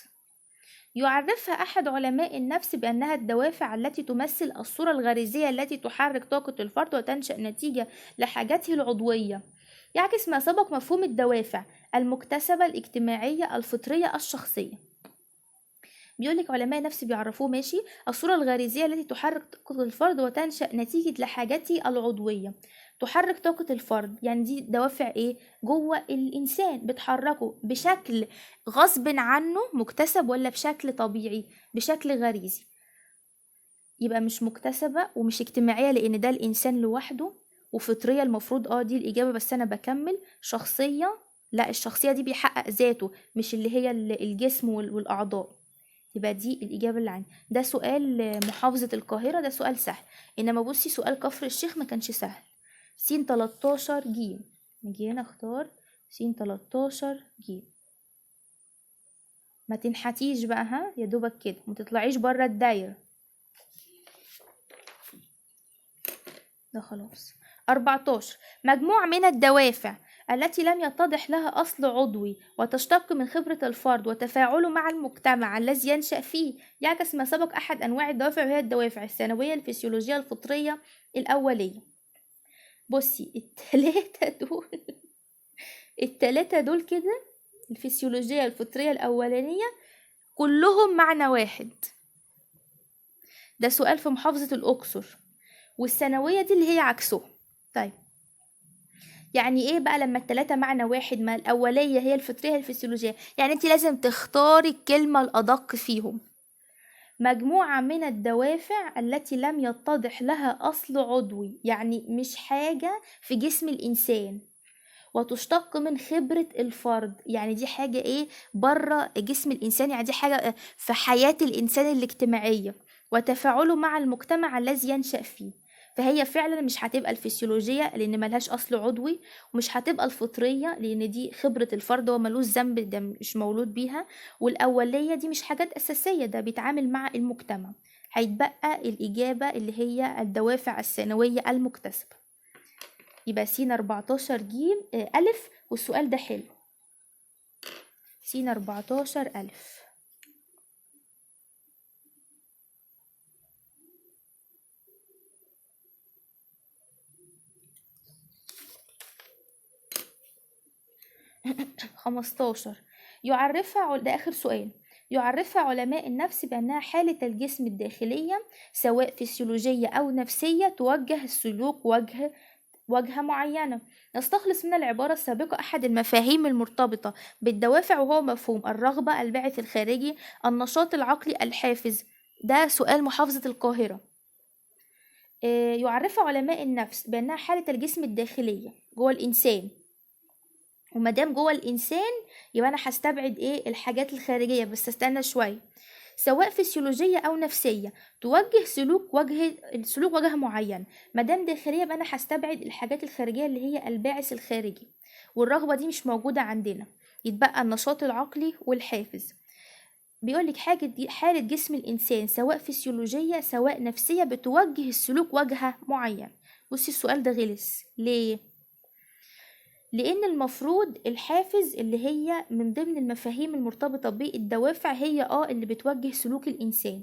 يعرفها أحد علماء النفس بأنها الدوافع التي تمثل الصورة الغريزية التي تحرك طاقة الفرد وتنشأ نتيجة لحاجته العضوية. يعكس ما سبق مفهوم الدوافع المكتسبة الاجتماعية الفطرية الشخصية. بيقولك علماء النفس بيعرفوه ماشي: الصورة الغريزية التي تحرك طاقة الفرد وتنشأ نتيجة لحاجته العضوية. تحرك طاقة الفرد يعني دي دوافع ايه جوه الانسان بتحركه بشكل غصب عنه مكتسب ولا بشكل طبيعي؟ بشكل غريزي. يبقى مش مكتسبة ومش اجتماعية لان ده الانسان لوحده وفطرية المفروض دي الاجابة، بس انا بكمل. شخصية، لا الشخصية دي بيحقق ذاته مش اللي هي الجسم والاعضاء. يبقى دي الإجابة اللي عندي. ده سؤال محافظة القاهرة، ده سؤال سهل. إنما بصي سؤال كفر الشيخ ما كانش سهل. س 13 ج، نجي هنا اختار س 13 ج. ما تنحتيش بقى، ها يا دوبك كده، ما تطلعيش بره الدايرة ده خلاص. 14 مجموعة من الدوافع التي لم يتضح لها أصل عضوي وتشتق من خبرة الفرد وتفاعله مع المجتمع الذي ينشأ فيه يعكس ما سبق أحد أنواع الدوافع، وهي الدوافع الثانوية الفسيولوجية الفطرية الأولية. بصي التلاتة دول كده، الفسيولوجية الفطرية الأولانية كلهم معنى واحد. ده سؤال في محافظة الأقصر. والثانوية دي اللي هي عكسه. طيب يعني ايه بقى لما التلاتة معنى واحد؟ ما الأولية هي الفطرية الفسيولوجية، يعني انت لازم تختاري الكلمة الأدق فيهم. مجموعة من الدوافع التي لم يتضح لها أصل عضوي، يعني مش حاجة في جسم الإنسان، وتشتق من خبرة الفرد، يعني دي حاجة ايه بره جسم الإنسان، يعني دي حاجة في حياة الإنسان الاجتماعية وتفاعله مع المجتمع الذي ينشأ فيه. فهي فعلا مش هتبقى الفسيولوجية لأن ملهاش أصل عضوي، ومش هتبقى الفطرية لأن دي خبرة الفرد وملوش ذنب، ده مش مولود بيها. والأولية دي مش حاجات أساسية، ده بيتعامل مع المجتمع. هيتبقى الإجابة اللي هي الدوافع الثانوية المكتسبة. يبقى س 14 ج ألف، والسؤال ده حلو. س 14 ألف. خمستاشر يعرفها، ده آخر سؤال. يعرفها علماء النفس بأنها حالة الجسم الداخلية سواء فسيولوجية أو نفسية توجه السلوك وجهة معينة. نستخلص من العبارة السابقة أحد المفاهيم المرتبطة بالدوافع، وهو مفهوم الرغبة، الباعث الخارجي، النشاط العقلي، الحافز. ده سؤال محافظة القاهرة. يعرف علماء النفس بأنها حالة الجسم الداخلية جوه الإنسان، ومادام جوه الإنسان يبقى أنا هستبعد الحاجات الخارجية، بس استنى شوية. سواء فسيولوجية أو نفسية توجه سلوك وجه معين. مادام داخلية يبقى أنا هستبعد الحاجات الخارجية اللي هي الباعث الخارجي، والرغبة دي مش موجودة عندنا. يتبقى النشاط العقلي والحافز. بيقولك حالة جسم الإنسان سواء فسيولوجية سواء نفسية بتوجه السلوك وجهة معين. بصي السؤال ده غلس ليه؟ لأن المفروض الحافز اللي هي من ضمن المفاهيم المرتبطة بالدوافع هي اللي بتوجه سلوك الإنسان،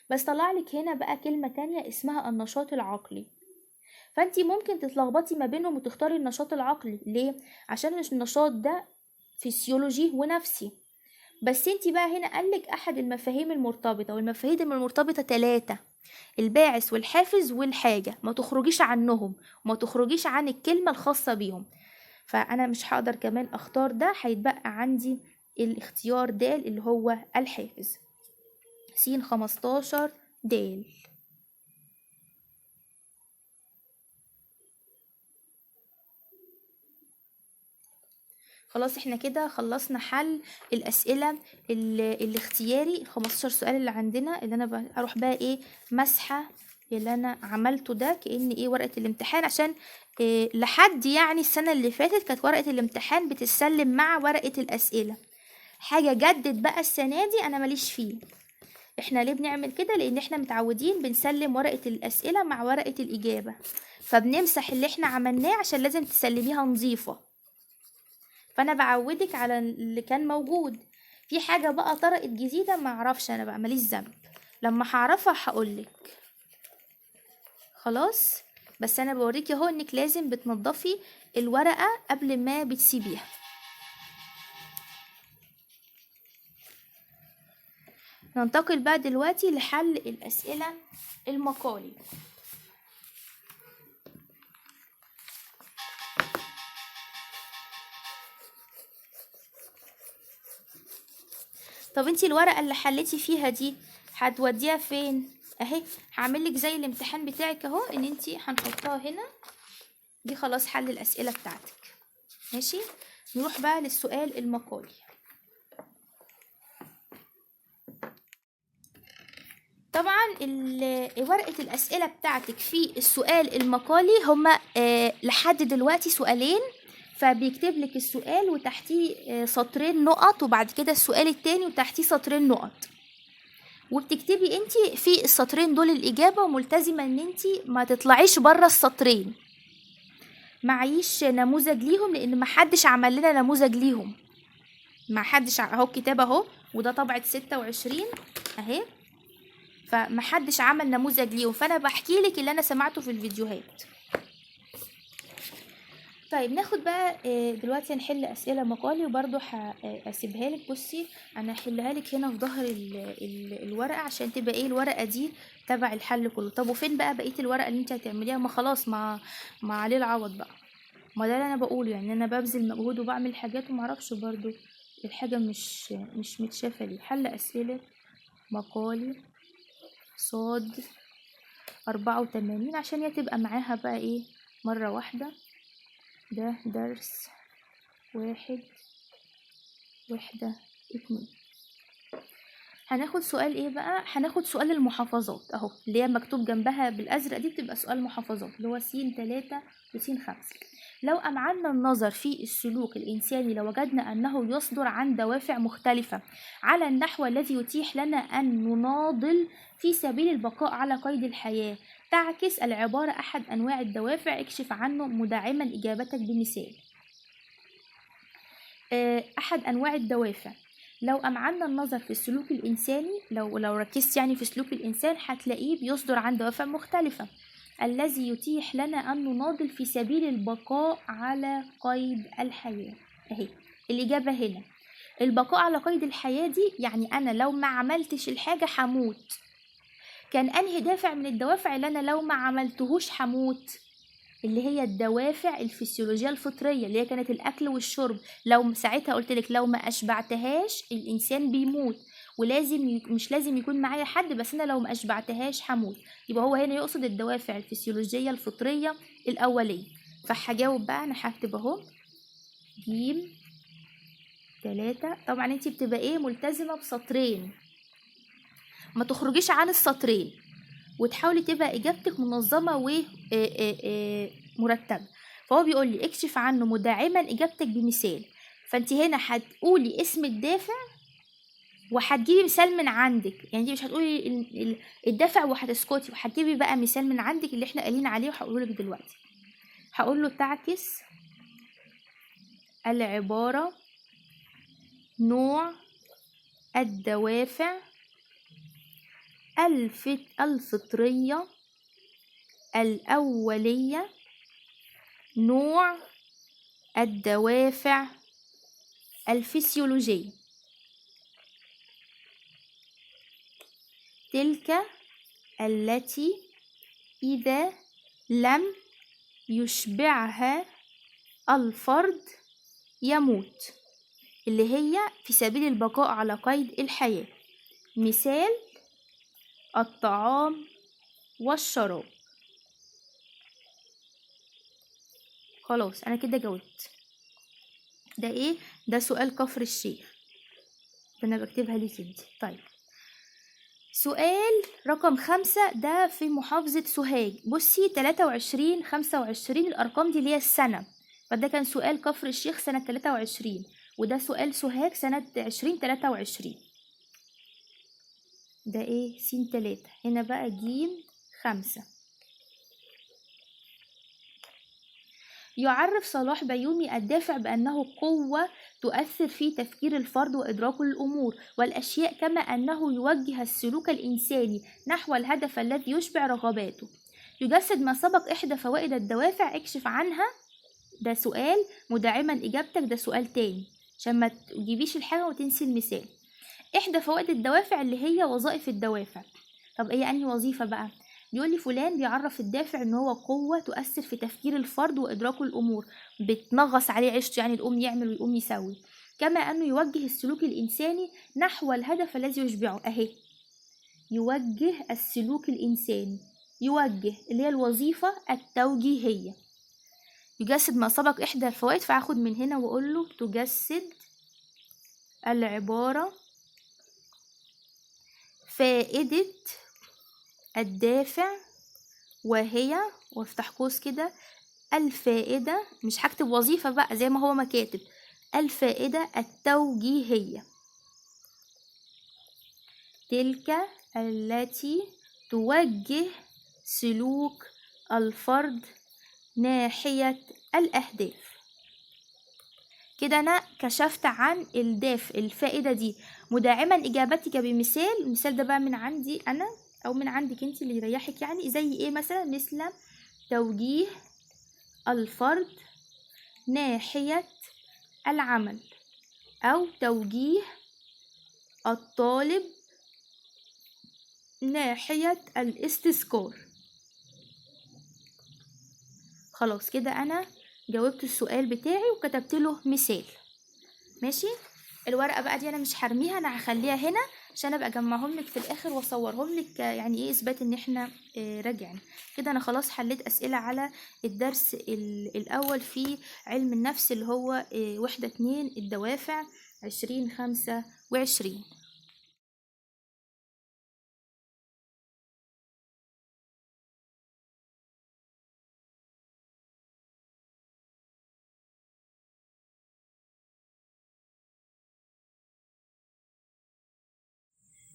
بس طلعلك هنا بقى كلمة تانية اسمها النشاط العقلي. فانتي ممكن تتلخبطي ما بينهم وتختاري النشاط العقلي. ليه؟ عشان النشاط ده فسيولوجي ونفسي، بس انتي بقى هنا قالك أحد المفاهيم المرتبطة، والمفاهيم المرتبطة 3: الباعث والحافز والحاجة. ما تخرجيش عنهم وما تخرجيش عن الكلمة الخاصة بيهم. فأنا مش هقدر كمان أختار ده، هيتبقى عندي الاختيار د اللي هو الحافز. س 15 د. خلاص احنا كده خلصنا حل الأسئلة الاختياري 15 سؤال اللي عندنا، اللي أنا أروح بقى مسحة اللي أنا عملته ده كأن ورقة الامتحان، عشان لحد يعني السنة اللي فاتت كانت ورقة الامتحان بتتسلم مع ورقة الأسئلة. حاجة جدد بقى السنة دي أنا ماليش فيه. احنا ليه بنعمل كده؟ لأن احنا متعودين بنسلم ورقة الأسئلة مع ورقة الإجابة، فبنمسح اللي احنا عملناه عشان لازم تسلميها نظيفة. فأنا بعودك على اللي كان موجود. في حاجة بقى طرقت جديدة ما اعرفش، أنا بقى ماليش ذنب، لما هعرفها هقولك. خلاص، بس أنا بوريكي اهو إنك لازم بتنضفي الورقة قبل ما بتسيبيها. ننتقل بقى دلوقتي لحل الأسئلة المقالي. طب انتي الورقة اللي حلتي فيها دي هتوديها فين؟ اهي هعملك زي الامتحان بتاعك اهو، ان انتي هنحطها هنا. دي خلاص حل الأسئلة بتاعتك. ماشي، نروح بقى للسؤال المقالي. طبعا ورقة الأسئلة بتاعتك في السؤال المقالي هما لحد دلوقتي سؤالين، فبيكتب لك السؤال وتحتيه سطرين نقط، وبعد كده السؤال التاني وتحتيه سطرين نقط، وبتكتبي انتي في السطرين دول الإجابة، وملتزمة ان انتي ما تطلعيش بره السطرين. معيش نموذج ليهم لان محدش عمل لنا نموذج ليهم، محدش اهو الكتاب اهو، وده طبعة 26 اهي، فمحدش عمل نموذج ليهم، فانا بحكي لك اللي انا سمعته في الفيديوهات. طيب ناخد بقى دلوقتي هنحل اسئله مقالي، وبرده هسيبها لك. بصي انا هحلها لك هنا في ظهر الورقه عشان تبقى ايه الورقه دي تبع الحل كله. طب وفين بقى بقيه الورقه اللي انت هتعمليها؟ ما خلاص، ما عليه العوض بقى، ما ده اللي انا بقوله، يعني انا ببذل مجهود وبعمل حاجات ومعرفش برضو الحاجه مش متشافه لي. حل اسئله مقالي صاد 84 عشان هي تبقى معاها بقى ايه مرة واحدة. ده درس 1 وحدة 2. هناخد سؤال ايه بقى؟ هناخد سؤال المحافظات اهو، اللي هي مكتوب جنبها بالازرق دي بتبقى سؤال محافظات، اللي هو س 3 وس 5. لو أمعنا النظر في السلوك الإنساني لوجدنا أنه يصدر عن دوافع مختلفة على النحو الذي يتيح لنا أن نناضل في سبيل البقاء على قيد الحياة. تعكس العبارة أحد أنواع الدوافع، اكشف عنه مدعما إجابتك بمثال. أحد أنواع الدوافع، لو أمعنا النظر في السلوك الإنساني، لو ركزت يعني في سلوك الإنسان هتلاقيه بيصدر عن دوافع مختلفة، الذي يتيح لنا أن نناضل في سبيل البقاء على قيد الحياة. اهي الإجابة هنا، البقاء على قيد الحياة دي يعني أنا لو ما عملتش الحاجة هموت. كان أنهي دافع من الدوافع اللي أنا لو ما عملتهوش هموت؟ اللي هي الدوافع الفسيولوجية الفطرية، اللي هي كانت الأكل والشرب. لو ساعتها قلتلك لو ما أشبعتهاش الإنسان بيموت، ولازم مش لازم يكون معايا حد، بس أنا لو ما أشبعتهاش هموت. يبقى هو هنا يقصد الدوافع الفسيولوجية الفطرية الأولية. فهجاوب بقى، أنا هكتب أهو ج 3. طبعا انتي بتبقى ايه ملتزمة بسطرين، ما تخرجيش عن السطرين، وتحاولي تبقى اجابتك منظمة ومرتبة. فهو بيقول لي اكشف عنه مدعما اجابتك بمثال. فانت هنا هتقولي اسم الدافع وهتجيبي مثال من عندك، يعني انت مش هتقولي الدافع وهتسكتي، وهتجيبي بقى مثال من عندك اللي احنا قايلين عليه وهقوله لك دلوقتي. هقول له تعكس العبارة نوع الدوافع الفطرية الأولية، نوع الدوافع الفسيولوجية، تلك التي إذا لم يشبعها الفرد يموت، اللي هي في سبيل البقاء على قيد الحياة. مثال الطعام والشراب. خلاص أنا كده جاوبت. ده إيه؟ ده سؤال كفر الشيخ، فأنا بكتبها ليك انت. طيب سؤال رقم 5 ده في محافظة سوهاج. بصي 23 25 الأرقام دي اللي هي السنة، فده كان سؤال كفر الشيخ سنة 23، وده سؤال سوهاج سنة 2023. ده ايه س 3. هنا بقى ج 5. يعرف صلاح بيومي الدافع بأنه قوة تؤثر في تفكير الفرد وإدراكه للأمور والأشياء، كما أنه يوجه السلوك الإنساني نحو الهدف الذي يشبع رغباته. يجسد ما سبق إحدى فوائد الدوافع، اكشف عنها. ده سؤال مدعما إجابتك، ده سؤال تاني عشان ما تجيبيش الحاجة وتنسي المثال. احدى فوائد الدوافع اللي هي وظائف الدوافع. طب ايه انهي وظيفة بقى؟ بيقول لي فلان بيعرف الدافع ان هو قوة تؤثر في تفكير الفرد وادراكه الامور، بتنغص عليه عيشته، يعني يقوم يعمل ويقوم يسوي. كما انه يوجه السلوك الانساني نحو الهدف الذي يشبعه. اهي يوجه السلوك الانساني، يوجه اللي هي الوظيفة التوجيهية. يجسد ما سبق احدى الفوائد، فهاخد من هنا واقول له تجسد العبارة فائدة الدافع، وهي، وافتح قوس كده، الفائدة، مش هكتب وظيفة بقى زي ما هو ما كاتب، الفائدة التوجيهية، تلك التي توجه سلوك الفرد ناحية الأهداف. كده أنا كشفت عن الفائدة دي، مدعما إجابتك بمثال. المثال ده بقى من عندي أنا أو من عندك أنت اللي يريحك، يعني زي إيه مثلا؟ مثل توجيه الفرد ناحية العمل، أو توجيه الطالب ناحية الاستذكار. خلاص كده أنا جاوبت السؤال بتاعي وكتبت له مثال. ماشي. الورقة بقى دي أنا مش هرميها، أنا هخليها هنا عشان أبقى أجمعهم لك في الآخر وأصورهم لك، يعني إيه إثبات إن إحنا راجعين. كده أنا خلاص حليت أسئلة على الدرس الأول في علم النفس، اللي هو وحدة 2 الدوافع 2025.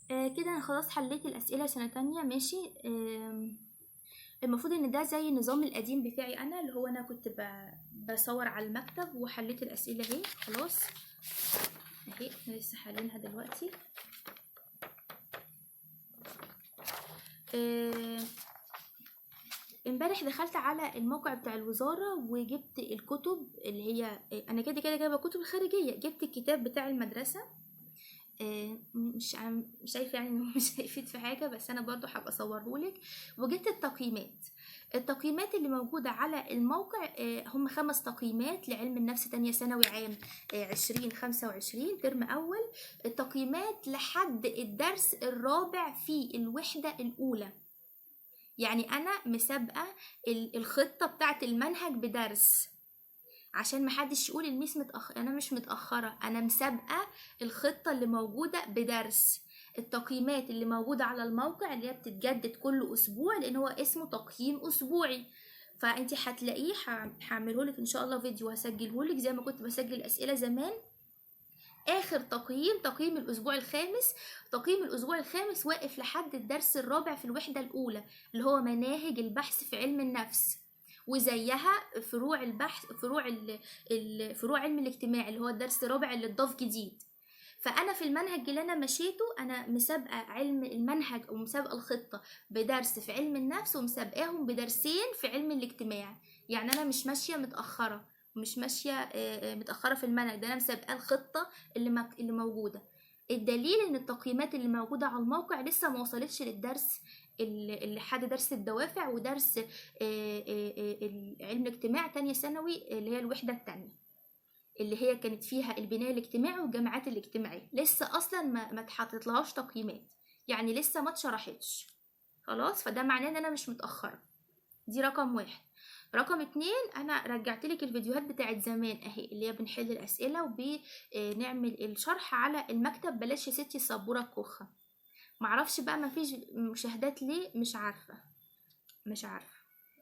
كده انا خلاص حليت الاسئله سنه تانية. ماشي. المفروض ان ده زي النظام القديم بتاعي انا، اللي هو انا كنت بصور على المكتب وحليت الاسئله اهي. خلاص اهي احنا لسه حالينها دلوقتي. امبارح دخلت على الموقع بتاع الوزاره وجبت الكتب اللي هي انا كده كده جايبه كتب خارجيه. جبت الكتاب بتاع المدرسه، مش شايفه يعني انه مش هيفيد في حاجه، بس انا برضو هبقى اصورهولك. وجبت التقييمات اللي موجوده على الموقع. هم 5 تقييمات لعلم النفس تانية ثانوي عام 2025 ترم اول. التقييمات لحد الدرس الرابع في الوحده الاولى. يعني انا مسابقه الخطه بتاعه المنهج بدرس، عشان محدش يقول الميس انا مش متأخرة، انا مسابقة الخطة اللي موجودة بدرس. التقييمات اللي موجودة على الموقع اللي هي بتتجدد كل اسبوع، لان هو اسمه تقييم اسبوعي، فانت هتلاقيه. هعملهولك ان شاء الله فيديو، هسجلهولك زي ما كنت بسجل اسئلة زمان. اخر تقييم الاسبوع الخامس. تقييم الاسبوع الخامس واقف لحد الدرس الرابع في الوحدة الاولى، اللي هو مناهج البحث في علم النفس، وزيها فروع البحث، فروع علم الاجتماع اللي هو الدرس الرابع اللي اتضاف جديد. فانا في المنهج اللي انا مشيته، انا مسابقه علم المنهج او مسابقه الخطه بدرس في علم النفس، ومسابقاهم بدرسين في علم الاجتماع. يعني انا مش ماشيه متاخره، مش ماشيه متاخره في المنهج ده، انا مسابقه الخطه اللي موجوده. الدليل ان التقييمات اللي موجوده على الموقع لسه ما وصلتش للدرس اللي حد درس الدوافع ودرس علم الاجتماع تانية ثانوي، اللي هي الوحدة التانية اللي هي كانت فيها البناء الاجتماعي والجامعات الاجتماعية. لسه اصلا ما اتحطت لهاش تقييمات، يعني لسه ما اتشرحتش. خلاص، فده معناه ان انا مش متأخرة. دي رقم 1. رقم 2، انا رجعت لك الفيديوهات بتاعت زمان اهي، اللي هي بنحل الاسئلة وبنعمل الشرح على المكتب. بلاش يا ستي السبورة الكوخة. معرفش بقى مفيش مشاهدات ليه، مش عارفة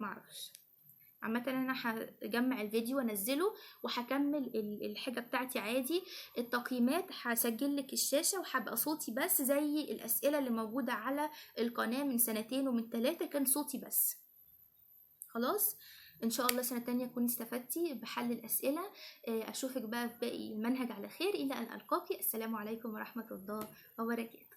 معرفش. عامة انا هجمع الفيديو وانزله وهكمل الحاجة بتاعتي عادي. التقييمات هسجل لك الشاشة وهبقى صوتي بس، زي الاسئلة اللي موجودة على القناة من 2 ومن 3 كان صوتي بس. خلاص، ان شاء الله سنة تانية كنت استفدتي بحل الاسئلة. اشوفك بقى في باقي المنهج على خير، الى ان القاكي. السلام عليكم ورحمة الله وبركاته.